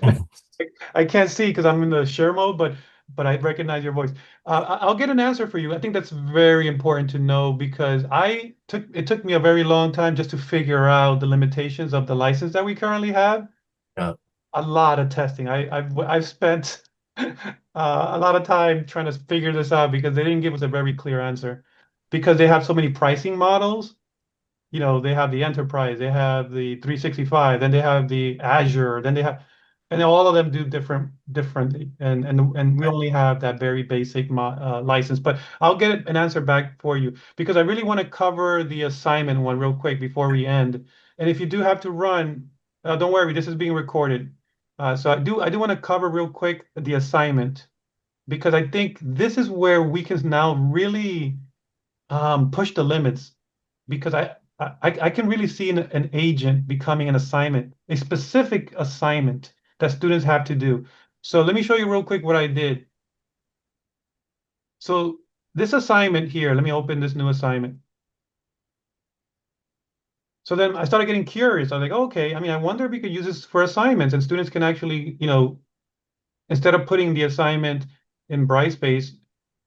I can't see because I'm in the share mode, but I recognize your voice. I'll get an answer for you. I think that's very important to know because it took me a very long time just to figure out the limitations of the license that we currently have. Yeah. A lot of testing. I've spent a lot of time trying to figure this out because they didn't give us a very clear answer because they have so many pricing models. They have the enterprise, they have the 365, then they have the Azure, and all of them do differently. And we only have that very basic license. But I'll get an answer back for you because I really want to cover the assignment one real quick before we end. And if you do have to run, don't worry, this is being recorded. So I do want to cover real quick the assignment because I think this is where we can now really push the limits because I can really see an agent becoming an assignment, a specific assignment that students have to do. So let me show you real quick what I did. So this assignment here, let me open this new assignment. So then I started getting curious. I was like, okay, I wonder if we could use this for assignments and students can actually, instead of putting the assignment in Brightspace,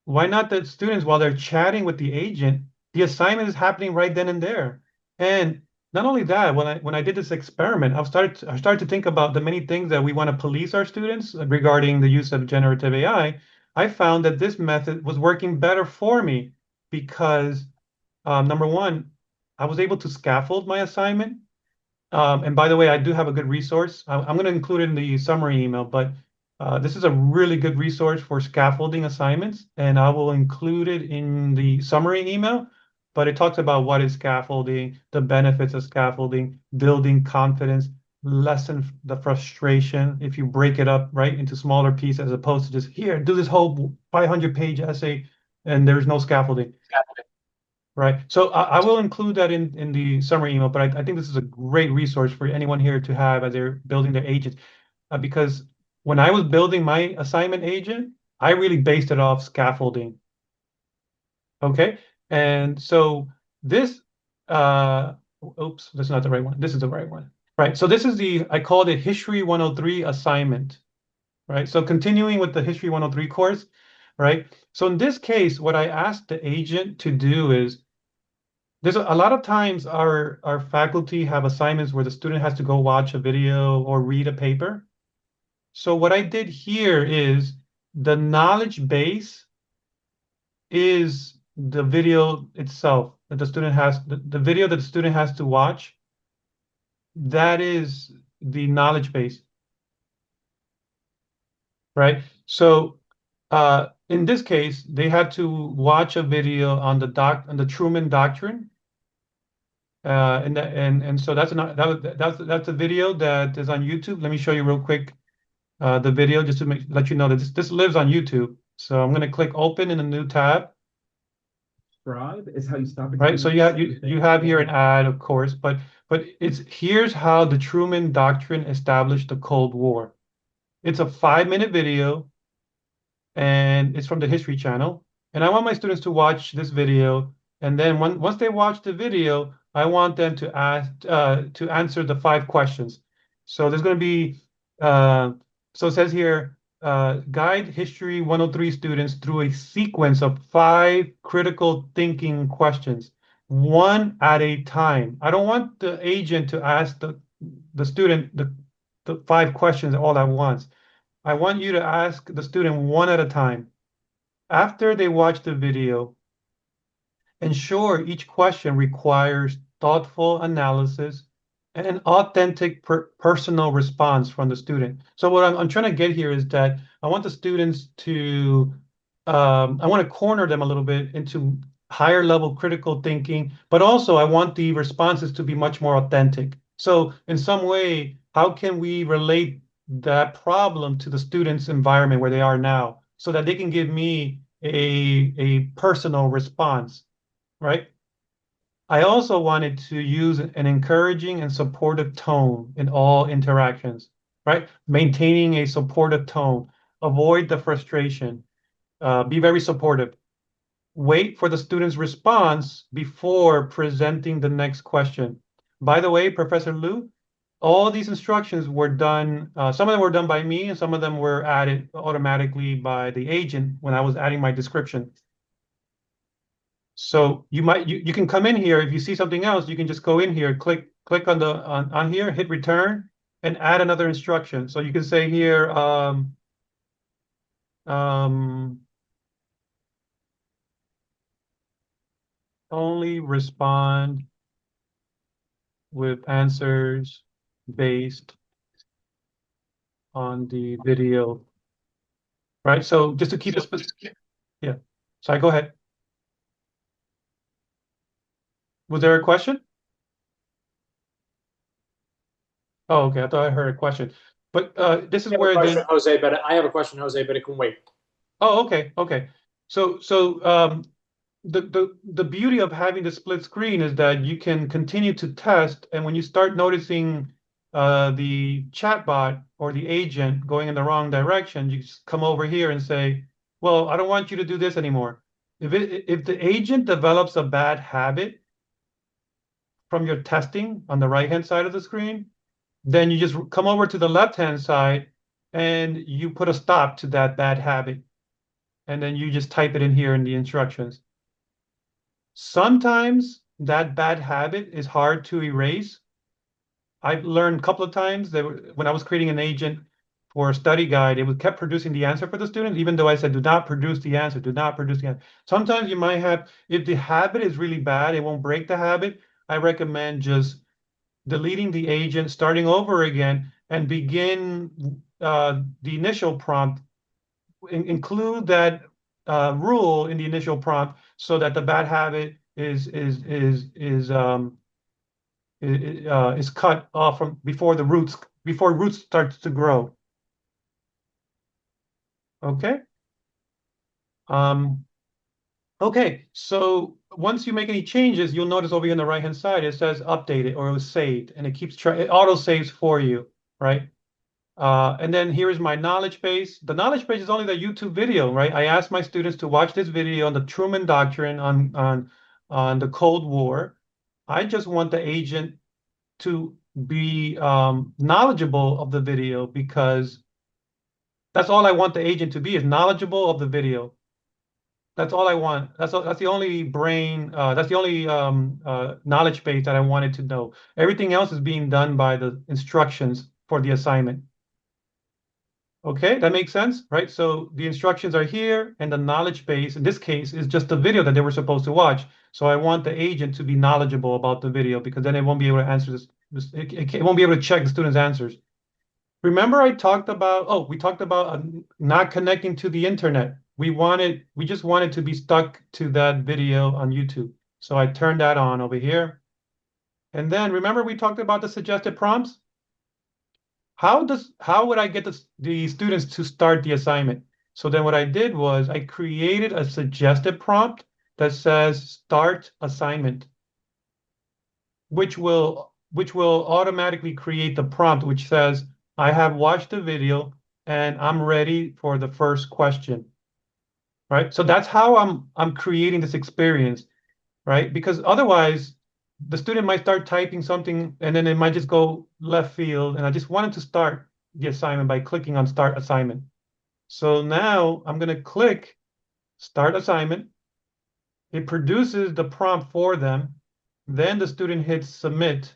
why not the students, while they're chatting with the agent, the assignment is happening right then and there. And not only that, when I did this experiment, I started to think about the many things that we want to police our students regarding the use of generative AI. I found that this method was working better for me because number one, I was able to scaffold my assignment. And by the way, I do have a good resource. I'm going to include it in the summary email, but this is a really good resource for scaffolding assignments, and I will include it in the summary email. But it talks about what is scaffolding, the benefits of scaffolding, building confidence, lessen the frustration if you break it up right into smaller pieces as opposed to just here, do this whole 500-page essay and there's no scaffolding. Right. So I will include that in the summary email, but I think this is a great resource for anyone here to have as they're building their agents. Because when I was building my assignment agent, I really based it off scaffolding. Okay. And so this, oops, that's not the right one. This is the right one. Right. So this is I called it History 103 assignment. right? So continuing with the History 103 course, right? So in this case, what I asked the agent to do is, there's a lot of times our faculty have assignments where the student has to go watch a video or read a paper. So what I did here is the knowledge base is the video itself that the student has, the video that the student has to watch. That is the knowledge base, right? So in this case, they had to watch a video on the Truman Doctrine. And so that's a video that is on YouTube. Let me show you real quick the video just to let you know that this lives on YouTube. So I'm going to click open in a new tab. Subscribe is how you stop it. Right, so you have here an ad, of course, but here's how the Truman Doctrine established the Cold War. It's a 5-minute video, and it's from the History Channel. And I want my students to watch this video, and then once they watch the video, I want them to answer the 5 questions. So there's going to be so it says here, guide History 103 students through a sequence of 5 critical thinking questions, one at a time. I don't want the agent to ask the student the 5 questions all at once. I want you to ask the student one at a time. After they watch the video, ensure each question requires thoughtful analysis and an authentic personal response from the student. So what I'm trying to get here is that I want the students to, I want to corner them a little bit into higher level critical thinking, but also I want the responses to be much more authentic. So in some way, how can we relate that problem to the student's environment where they are now so that they can give me a personal response, right? I also wanted to use an encouraging and supportive tone in all interactions, right? Maintaining a supportive tone, avoid the frustration, be very supportive. Wait for the student's response before presenting the next question. By the way, Professor Liu, all these instructions were done, some of them were done by me and some of them were added automatically by the agent when I was adding my description. So you can come in here. If you see something else, you can just go in here, click on on here, hit return, and add another instruction. So you can say here, only respond with answers based on the video, right? So just to keep it specific. Yeah. So go ahead. Was there a question? Oh, okay. I thought I heard a question. But this is where question, Jose, but I have a question, Jose, but it can wait. Oh, okay, okay. So the beauty of having the split screen is that you can continue to test, and when you start noticing the chatbot or the agent going in the wrong direction, you just come over here and say, well, I don't want you to do this anymore. If the agent develops a bad habit from your testing on the right-hand side of the screen, then you just come over to the left-hand side and you put a stop to that bad habit. And then you just type it in here in the instructions. Sometimes that bad habit is hard to erase. I've learned a couple of times that when I was creating an agent for a study guide, it kept producing the answer for the student, even though I said, do not produce the answer, do not produce the answer. Sometimes you might have, if the habit is really bad, it won't break the habit. I recommend just deleting the agent, starting over again, and begin the initial prompt. Include that rule in the initial prompt so that the bad habit is cut off from before roots starts to grow. Okay. Okay, so once you make any changes, you'll notice over here on the right-hand side, it says updated or it was saved, and it keeps it auto saves for you, right? And then here is my knowledge base. The knowledge base is only the YouTube video, right? I asked my students to watch this video on the Truman Doctrine on the Cold War. I just want the agent to be knowledgeable of the video because That's all I want the agent to be, is knowledgeable of the video. That's all I want. That's the only that's the only knowledge base that I wanted to know. Everything else is being done by the instructions for the assignment. Okay, that makes sense, right? So the instructions are here, and the knowledge base, in this case, is just the video that they were supposed to watch. So I want the agent to be knowledgeable about the video, because then it won't be able to answer it won't be able to check the student's answers. Remember we talked about not connecting to the internet. We just wanted to be stuck to that video on YouTube. So I turned that on over here. And then remember we talked about the suggested prompts? How would I get the students to start the assignment? So then what I did was I created a suggested prompt that says start assignment, which will automatically create the prompt which says, I have watched the video and I'm ready for the first question. Right? So that's how I'm creating this experience, right? Because otherwise the student might start typing something and then it might just go left field. And I just wanted to start the assignment by clicking on start assignment. So now I'm going to click start assignment. It produces the prompt for them. Then the student hits submit.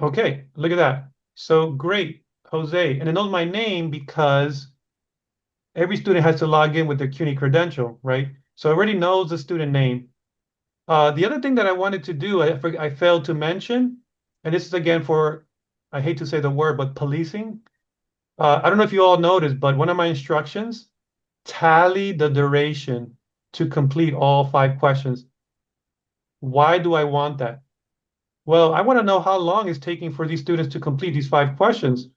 Okay, look at that. So great, Jose. And it knows my name because every student has to log in with their CUNY credential, right? So it already knows the student name. The other thing that I wanted to do, I failed to mention, and this is again for, I hate to say the word, but policing. I don't know if you all noticed, but one of my instructions, tally the duration to complete all 5 questions. Why do I want that? Well, I want to know how long it's taking for these students to complete these 5 questions.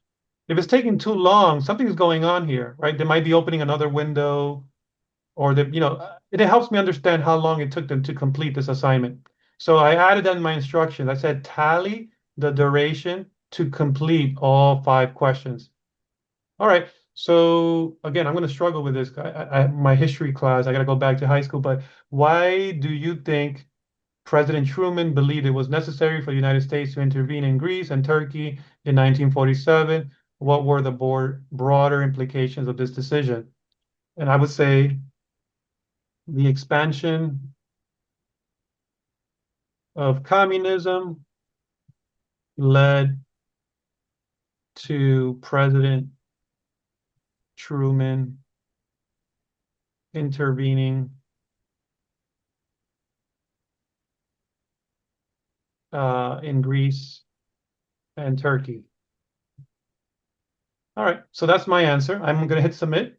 If it's taking too long, something's going on here, right? They might be opening another window, or it helps me understand how long it took them to complete this assignment. So I added that in my instructions. I said tally the duration to complete all 5 questions. All right. So again, I'm going to struggle with this. My history class, I got to go back to high school. But why do you think President Truman believed it was necessary for the United States to intervene in Greece and Turkey in 1947? What were the broader implications of this decision? And I would say the expansion of communism led to President Truman intervening in Greece and Turkey. All right, so that's my answer. I'm going to hit submit.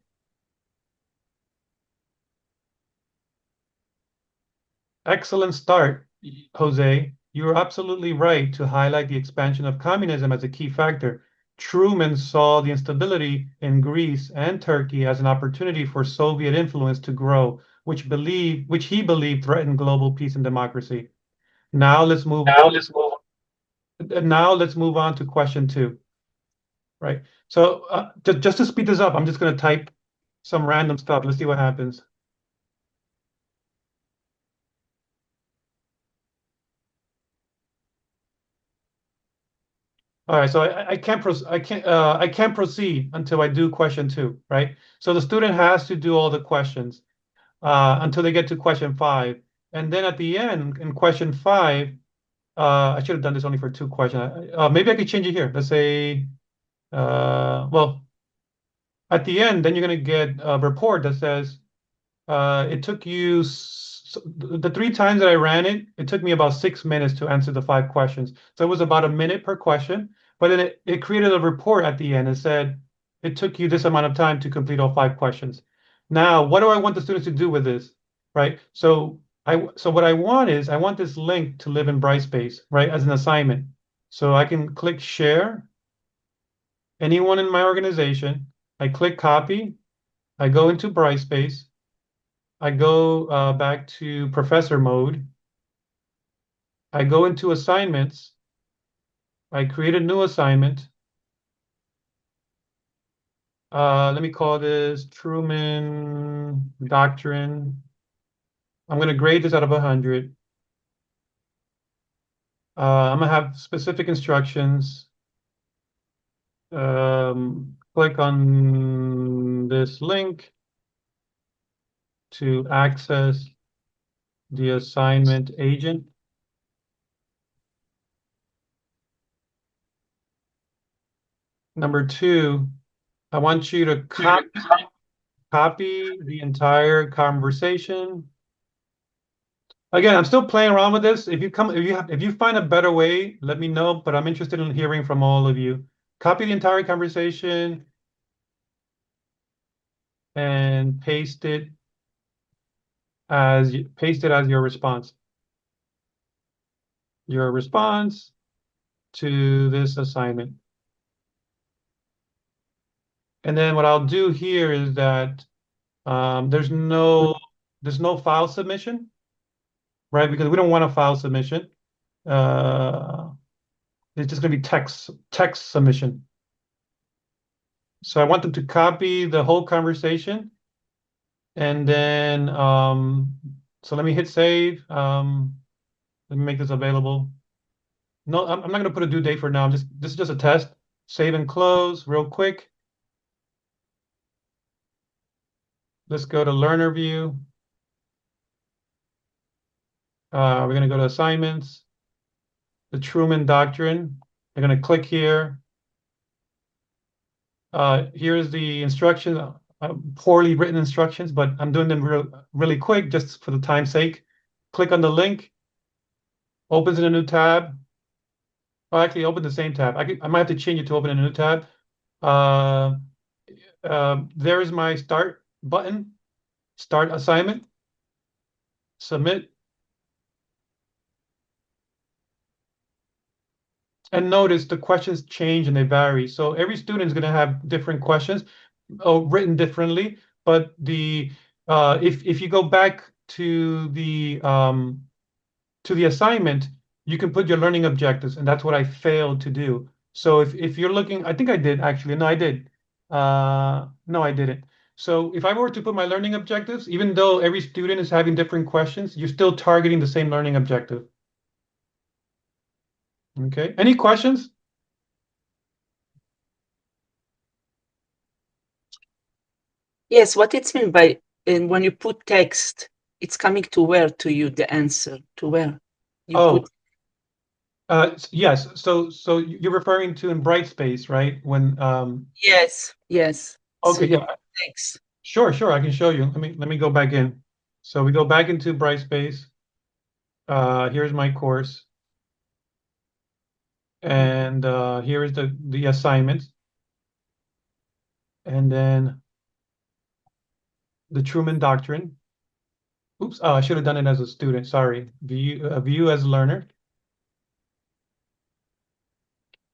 Excellent start, Jose. You're absolutely right to highlight the expansion of communism as a key factor. Truman saw the instability in Greece and Turkey as an opportunity for Soviet influence to grow, which he believed threatened global peace and democracy. Now let's move on to question 2. Right. So just to speed this up, I'm just going to type some random stuff. Let's see what happens. All right, so I can't proceed until I do question 2, right? So the student has to do all the questions until they get to question 5, and then at the end in question 5, I should have done this only for 2 questions. Maybe I could change it here. Let's say, well, at the end, then you're going to get a report that says it took you the 3 times that I ran it, it took me about 6 minutes to answer the 5 questions. So it was about a minute per question, but then it created a report at the end and said, it took you this amount of time to complete all 5 questions. Now, what do I want the students to do with this, right? So what I want is, I want this link to live in Brightspace, right, as an assignment. So I can click share, anyone in my organization, I click copy, I go into Brightspace, I go back to professor mode. I go into assignments. I create a new assignment. Let me call this Truman Doctrine. I'm going to grade this out of 100. I'm going to have specific instructions. Click on this link to access the assignment agent. Number 2, I want you to copy the entire conversation. Again, I'm still playing around with this. If you find a better way, let me know, but I'm interested in hearing from all of you. Copy the entire conversation and paste it as your response. Your response to this assignment. And then what I'll do here is that there's no file submission, right? Because we don't want a file submission. It's just going to be text submission. So I want them to copy the whole conversation, and then so let me hit save. Let me make this available. No, I'm not going to put a due date for now. This is just a test. Save and close real quick. Let's go to learner view. We're going to go to assignments, the Truman Doctrine. We're going to click here. Here's the instructions, poorly written instructions, but I'm doing them really quick just for the time's sake. Click on the link, opens in a new tab. Oh, actually, open the same tab. I might have to change it to open in a new tab. There's my start button, start assignment, submit. And notice the questions change and they vary. So every student is going to have different questions, written differently. But if you go back to the assignment, you can put your learning objectives, and that's what I failed to do. So if you're looking, I think I did actually. No, I did. No, I didn't. So if I were to put my learning objectives, even though every student is having different questions, you're still targeting the same learning objective. Okay. Any questions? Yes, what it's mean by when you put text, it's coming to where to you, the answer, to where? You put Yes. So you're referring to in Brightspace, right? When yes. So okay, you yeah. put text. Sure, I can show you. Let me go back in. So we go back into Brightspace. Here's my course. And here is the assignment. And then the Truman Doctrine. Oops, I should have done it as a student. Sorry. View as a learner.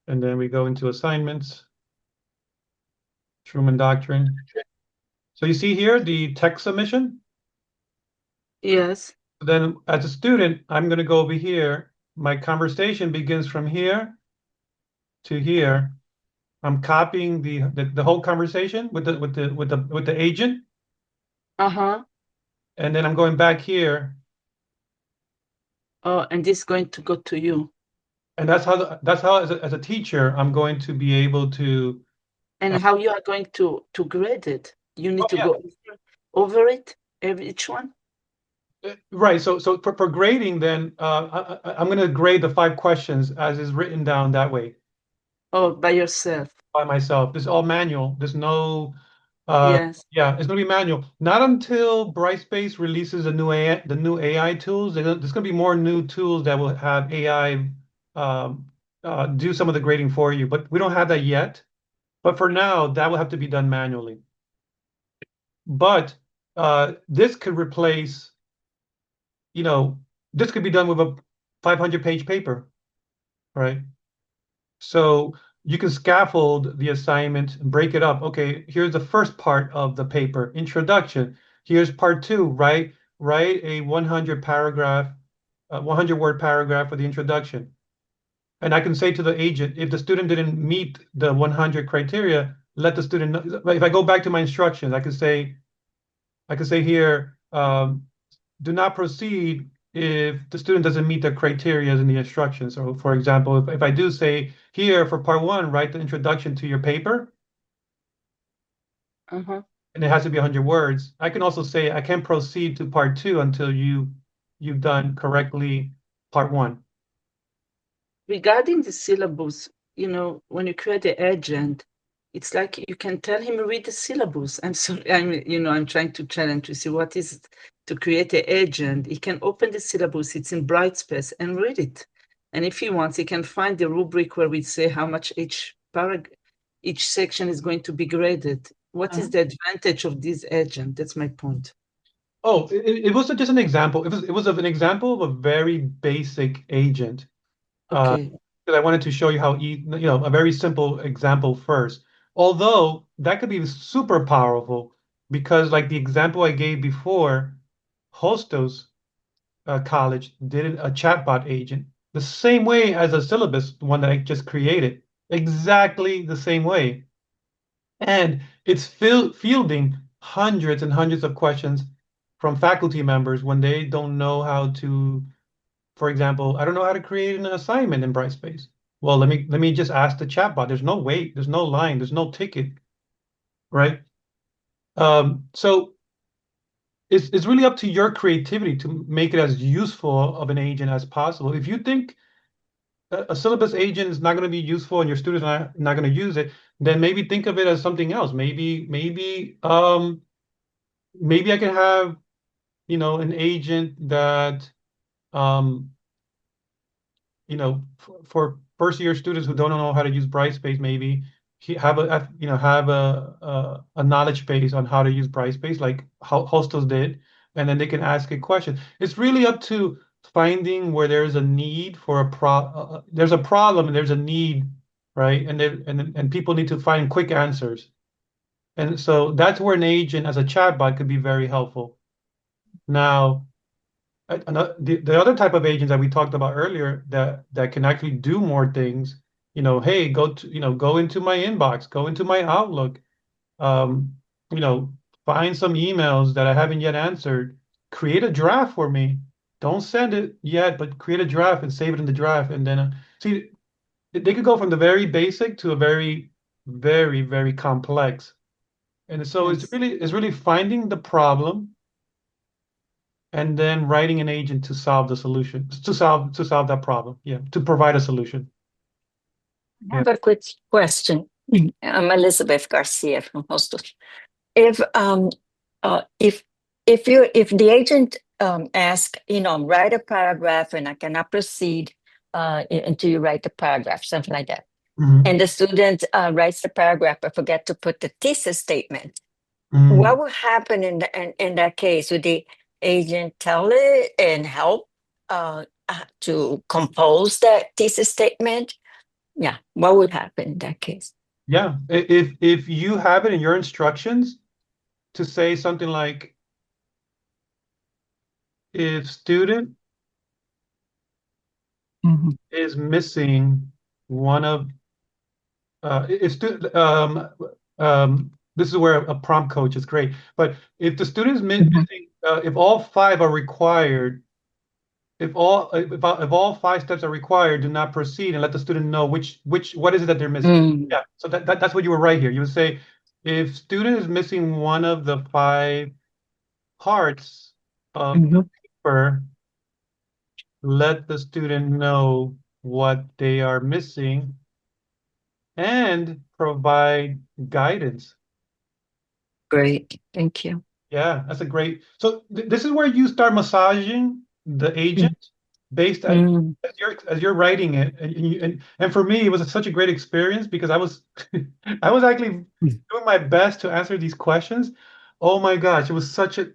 And then we go into assignments. Truman Doctrine. So you see here the text submission. Yes. Then as a student, I'm going to go over here. My conversation begins from here to here. I'm copying the whole conversation with the agent, Uh-huh. and then I'm going back here, Oh, and this is going to go to you. and that's how as a teacher I'm going to be able to. And how you are going to grade it? You need to yeah. go over it, each one? Right. So for grading, then I'm going to grade the 5 questions as is written down that way Oh, by yourself. by myself. This is all manual. There's no. Yes. Yeah, it's going to be manual. Not until Brightspace releases the new AI tools. There's going to be more new tools that will have AI do some of the grading for you, but we don't have that yet. But for now, that will have to be done manually. But this could replace, this could be done with a 500-page paper, right? So you can scaffold the assignment and break it up. Okay, here's the first part of the paper, introduction. Here's part 2, right? Write a 100-word paragraph for the introduction. And I can say to the agent, if the student didn't meet the 100 criteria, let the student know. If I go back to my instructions, I can say here, do not proceed if the student doesn't meet the criteria in the instructions. So for example, if I do say, here for part one, write the introduction to your paper, Uh-huh. and it has to be 100 words. I can also say I can't proceed to part two until you've done correctly part one. Regarding the syllabus, when you create the agent, it's like you can tell him read the syllabus. I'm sorry, I'm trying to challenge to see what is it to create an agent. He can open the syllabus, it's in Brightspace, and read it. And if he wants, he can find the rubric where we say how much each section is going to be graded. What is the advantage of this agent? That's my point. Oh, it was just an example. It was an example of a very basic agent. Okay. Because I wanted to show you how, a very simple example first. Although that could be super powerful because, like the example I gave before, Hostos College did a chatbot agent the same way as a syllabus one that I just created, exactly the same way. And it's fielding hundreds and hundreds of questions from faculty members when they don't know how to, for example, I don't know how to create an assignment in Brightspace. Well, let me just ask the chatbot. There's no wait, there's no line, there's no ticket, right? So it's really up to your creativity to make it as useful of an agent as possible. If you think a syllabus agent is not going to be useful and your students are not going to use it, then maybe think of it as something else. Maybe I can have, an agent that um, for first year students who don't know how to use Brightspace, maybe have a knowledge base on how to use Brightspace, like how Hostels did, and then they can ask a question. It's really up to finding where there's a need for there's a problem and there's a need, right? And people need to find quick answers. And so that's where an agent as a chatbot could be very helpful. Now, the other type of agents that we talked about earlier that can actually do more things, hey, go into my inbox, go into my Outlook, um, you know, find some emails that I haven't yet answered, create a draft for me. Don't send it yet, but create a draft and save it in the draft. And then see, they could go from the very basic to a very, very, very complex. And so Yes. it's really finding the problem and then writing an agent to solve the solution, to solve that problem. Yeah, to provide a solution. I have a quick question. I'm Elizabeth Garcia from Hostos. If if the agent asks, write a paragraph and I cannot proceed until you write the paragraph, something like that, Mhm. and the student writes the paragraph but forget to put the thesis statement, Mhm. what will happen in that case? Would the agent tell it and help to compose that thesis statement? Yeah, what would happen in that case? Yeah, if you have it in your instructions to say something like, if student is missing one of if student this is where a prompt coach is great, but if the student is missing if all five are required, if all five steps are required, do not proceed and let the student know what is it that they're missing. Yeah, so that's what you were right here. You would say, if student is missing one of the five parts of the paper, let the student know what they are missing and provide guidance. Great, thank you. Yeah, that's a great. So this is where you start massaging the agent based on as you're writing it, and for me, it was such a great experience because I was I was actually doing my best to answer these questions. Oh my gosh, it was such an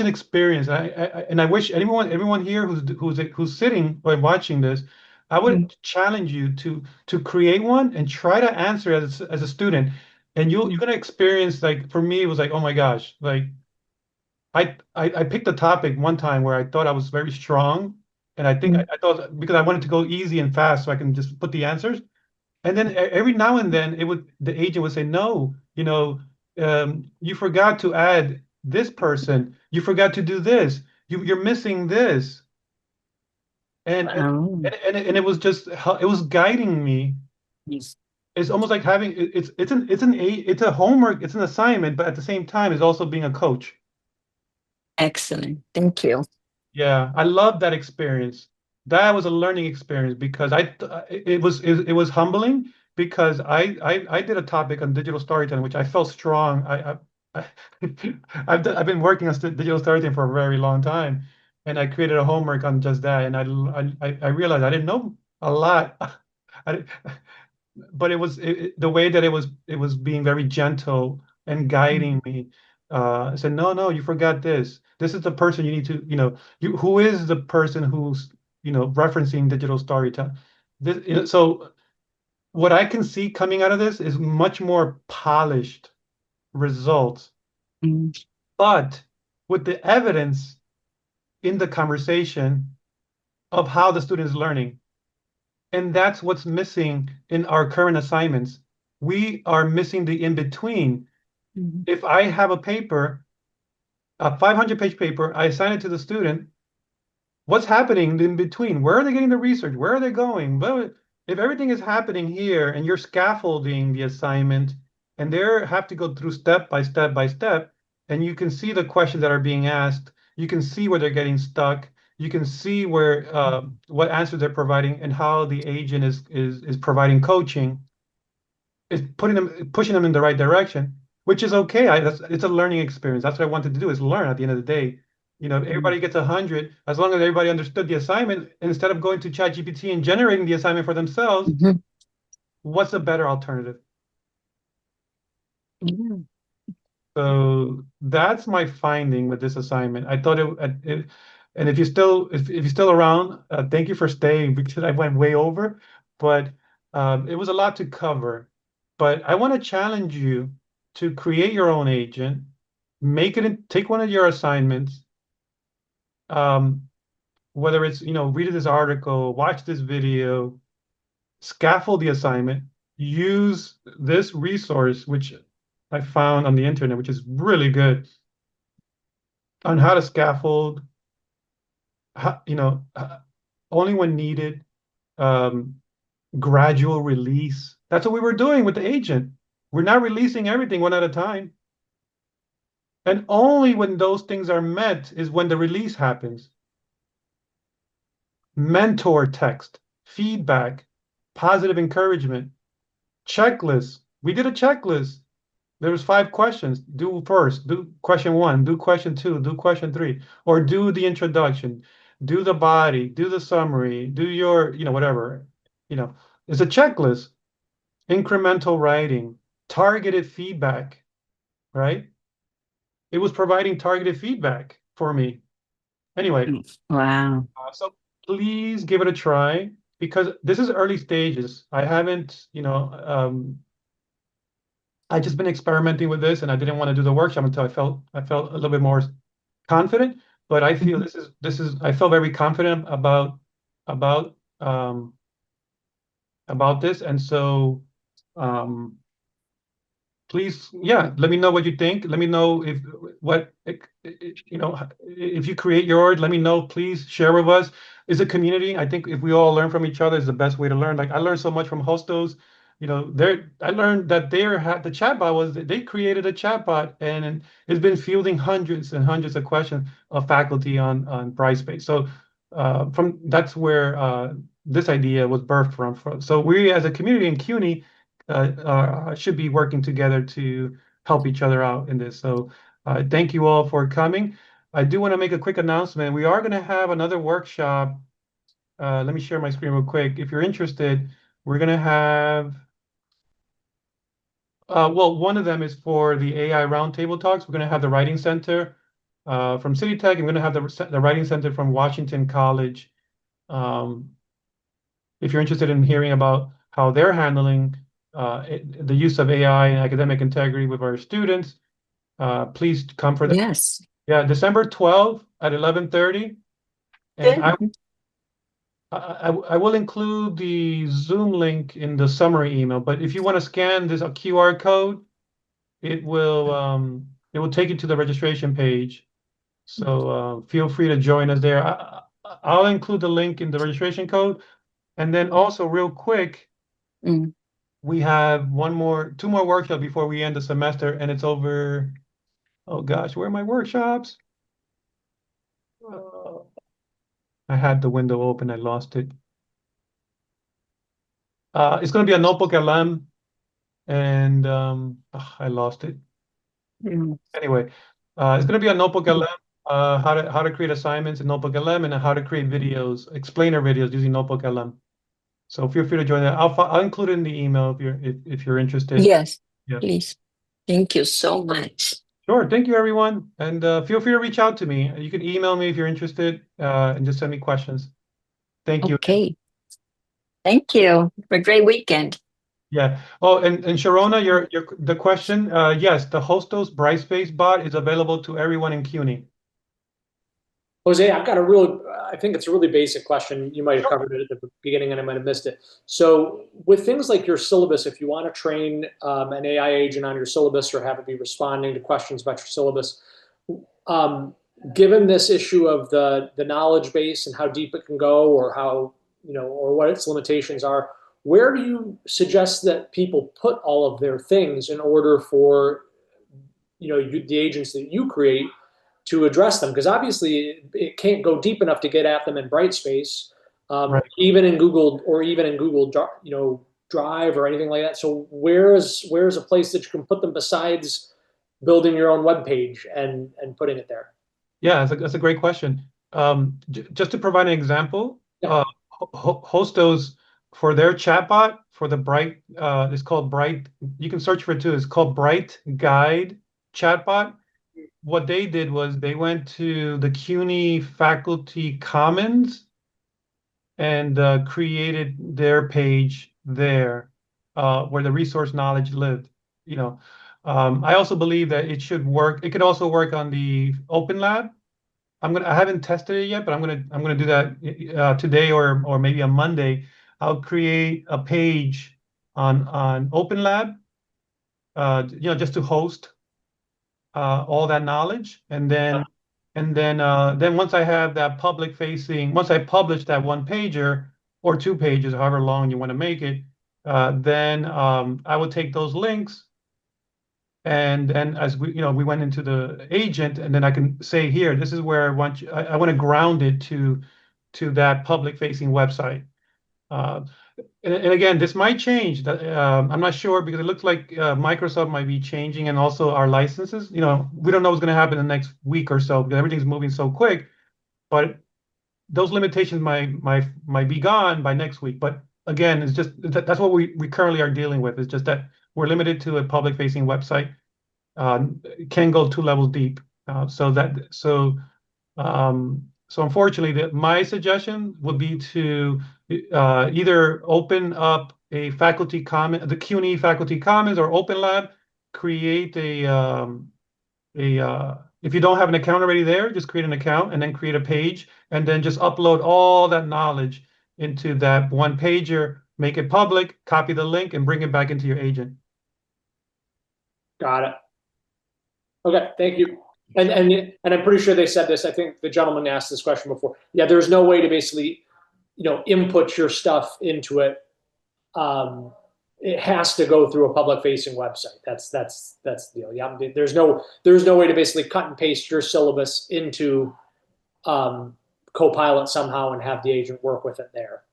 experience. And I wish everyone here who's sitting or watching this, I would challenge you to create one and try to answer as a student. And you're gonna experience, like, for me, it was like, oh my gosh, like I picked a topic one time where I thought I was very strong, and I think I thought, because I wanted to go easy and fast so I can just put the answers. And then every now and then the agent would say, no, you forgot to add this person. You forgot to do this. You're missing this. and Oh. it was just it was guiding me. Yes. It's almost like having it's a homework, it's an assignment, but at the same time, it's also being a coach. Excellent. Thank you. Yeah, I love that experience. That was a learning experience because it was humbling because I did a topic on digital storytelling, which I felt strong. I I've been working on digital storytelling for a very long time, and I created a homework on just that, and I realized I didn't know a lot. I, but the way that it was being very gentle and guiding me. I said, no, you forgot this. This is the person you need to, who is the person who's, referencing digital storytelling. So what I can see coming out of this is much more polished results, Mm. but with the evidence in the conversation of how the student is learning. And that's what's missing in our current assignments. We are missing the in-between. Mhm. If I have a paper, a 500-page paper, I assign it to the student, what's happening in between? Where are they getting the research? Where are they going? But if everything is happening here and you're scaffolding the assignment and they have to go through step by step by step, and you can see the questions that are being asked, you can see where they're getting stuck, you can see where what answers they're providing and how the agent is providing coaching, is pushing them in the right direction, which is okay. It's a learning experience. That's what I wanted to do, is learn at the end of the day. If everybody gets 100, as long as everybody understood the assignment, instead of going to ChatGPT and generating the assignment for themselves, Mhm. what's a better alternative? Yeah. So that's my finding with this assignment. I thought and if you're still around, thank you for staying because I went way over, but it was a lot to cover. But I want to challenge you to create your own agent, take one of your assignments, um, whether it's, read this article, watch this video, scaffold the assignment, use this resource, which I found on the internet, which is really good on how to scaffold, only when needed, um, gradual release. That's what we were doing with the agent. We're not releasing everything one at a time. And only when those things are met is when the release happens. Mentor text, feedback, positive encouragement, checklist. We did a checklist. There was 5 questions. Do first, do question 1, do question 2, do question 3, or do the introduction, do the body, do the summary, do your, whatever. It's a checklist. Incremental writing, targeted feedback, right? It was providing targeted feedback for me. Anyway, Wow. so please give it a try because this is early stages. I haven't, I just been experimenting with this and I didn't want to do the workshop until I felt a little bit more confident. But I feel I felt very confident about um about this. And so please, yeah, let me know what you think. Let me know if you create yours, let me know. Please share with us. It's a community. I think if we all learn from each other is the best way to learn. Like I learned so much from Hostos. I learned that the chatbot they created a chatbot and it's been fielding hundreds and hundreds of questions of faculty on Brightspace. So that's where this idea was birthed from. So we as a community in CUNY should be working together to help each other out in this. So thank you all for coming. I do want to make a quick announcement. We are going to have another workshop. Let me share my screen real quick. If you're interested, we're going to have, well, one of them is for the AI Roundtable Talks. We're going to have the Writing Center from City Tech, and we're going to have the Writing Center from Washington College. If you're interested in hearing about how they're handling the use of AI and academic integrity with our students, please come for that. Yes. Yeah, December 12th at 11:30. And I will include the Zoom link in the summary email, but if you want to scan this QR code, it will take you to the registration page. So feel free to join us there. I'll include the link in the registration code. And then also real quick, Mm. we have two more workshops before we end the semester, and it's over. Oh gosh, where are my workshops? I had the window open, I lost it. It's going to be a notebook LM, and I lost it. Mm. Anyway, it's going to be a notebook LM, how to create assignments in notebook LM, and how to create videos, explainer videos using notebook LM. So feel free to join that. I'll include it in the email if you're interested. Yes, Yeah. please. Thank you so much. Sure. Thank you, everyone. And feel free to reach out to me. You can email me if you're interested, and just send me questions. Thank you. Okay. Thank you. Have a great weekend. Yeah. Oh, and Sharona, the question, yes, the Hostos Brightspace bot is available to everyone in CUNY. Jose, I've got I think it's a really basic question. You might have covered it at the beginning and I might have missed it. So with things like your syllabus, if you want to train an AI agent on your syllabus or have it be responding to questions about your syllabus, given this issue of the knowledge base and how deep it can go or how, or what its limitations are, where do you suggest that people put all of their things in order for, the agents that you create to address them? Because obviously it can't go deep enough to get at them in Brightspace, Right. even in Google or even in Google, Drive or anything like that. So where's a place that you can put them besides building your own web page and putting it there? Yeah, that's a great question. Just to provide an example, Yeah. Hostos for their chatbot for the Bright, it's called Bright. You can search for it too. It's called Bright Guide chatbot. What they did was they went to the CUNY Faculty Commons and created their page there, where the resource knowledge lived. I also believe that it should work. It could also work on the Open Lab. I haven't tested it yet, but I'm gonna do that today or maybe on Monday. I'll create a page on Open Lab, just to host all that knowledge, and then once I have that public facing, once I publish that one pager or two pages, however long you want to make it, then I will take those links, and then as we went into the agent, and then I can say here, this is where I want to ground it to that public facing website. And again, this might change. I'm not sure because it looks like Microsoft might be changing, and also our licenses. We don't know what's going to happen in the next week or so because everything's moving so quick. But those limitations might be gone by next week. But again, it's just that's what we currently are dealing with. It's just that we're limited to a public-facing website. It can go 2 levels deep. So unfortunately, my suggestion would be to either open up a faculty common, the CUNY Faculty Commons or Open Lab, create if you don't have an account already there, just create an account and then create a page and then just upload all that knowledge into that one pager, make it public, copy the link and bring it back into your agent. Got it. Okay, thank you. And I'm pretty sure they said this. I think the gentleman asked this question before. Yeah, there's no way to basically, input your stuff into it. It has to go through a public-facing website. That's the deal. Yeah, there's no way to basically cut and paste your syllabus into Copilot somehow and have the agent work with it there.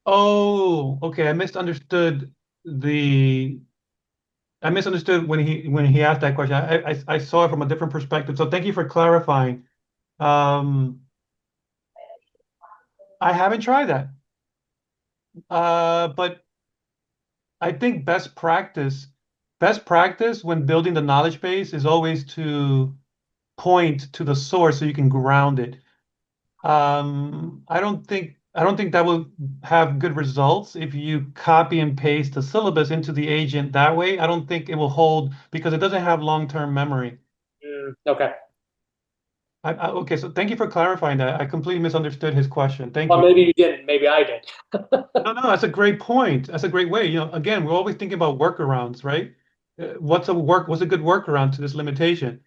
Oh, okay. I misunderstood when he asked that question. I saw it from a different perspective. So thank you for clarifying. I haven't tried that. But I think best practice when building the knowledge base is always to point to the source so you can ground it. I don't think that will have good results if you copy and paste the syllabus into the agent that way. I don't think it will hold because it doesn't have long-term memory. Okay. Okay, so thank you for clarifying that. I completely misunderstood his question. Thank Well, you. maybe you didn't. Maybe I did. No, that's a great point. That's a great way. Again, we're always thinking about workarounds, right? What's a good workaround to this limitation?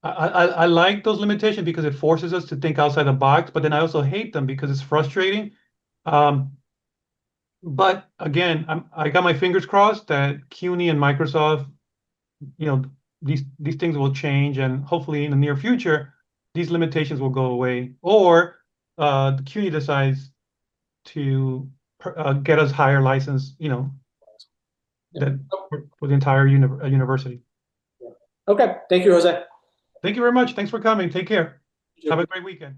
I like those limitations because it forces us to think outside the box, but then I also hate them because it's frustrating. But again, I got my fingers crossed that CUNY and Microsoft, these things will change, and hopefully in the near future, these limitations will go away, or the CUNY decides to get us higher license, that for the entire university. Okay, thank you, Jose. Thank you very much. Thanks for coming. Take care. You too. Have a great weekend.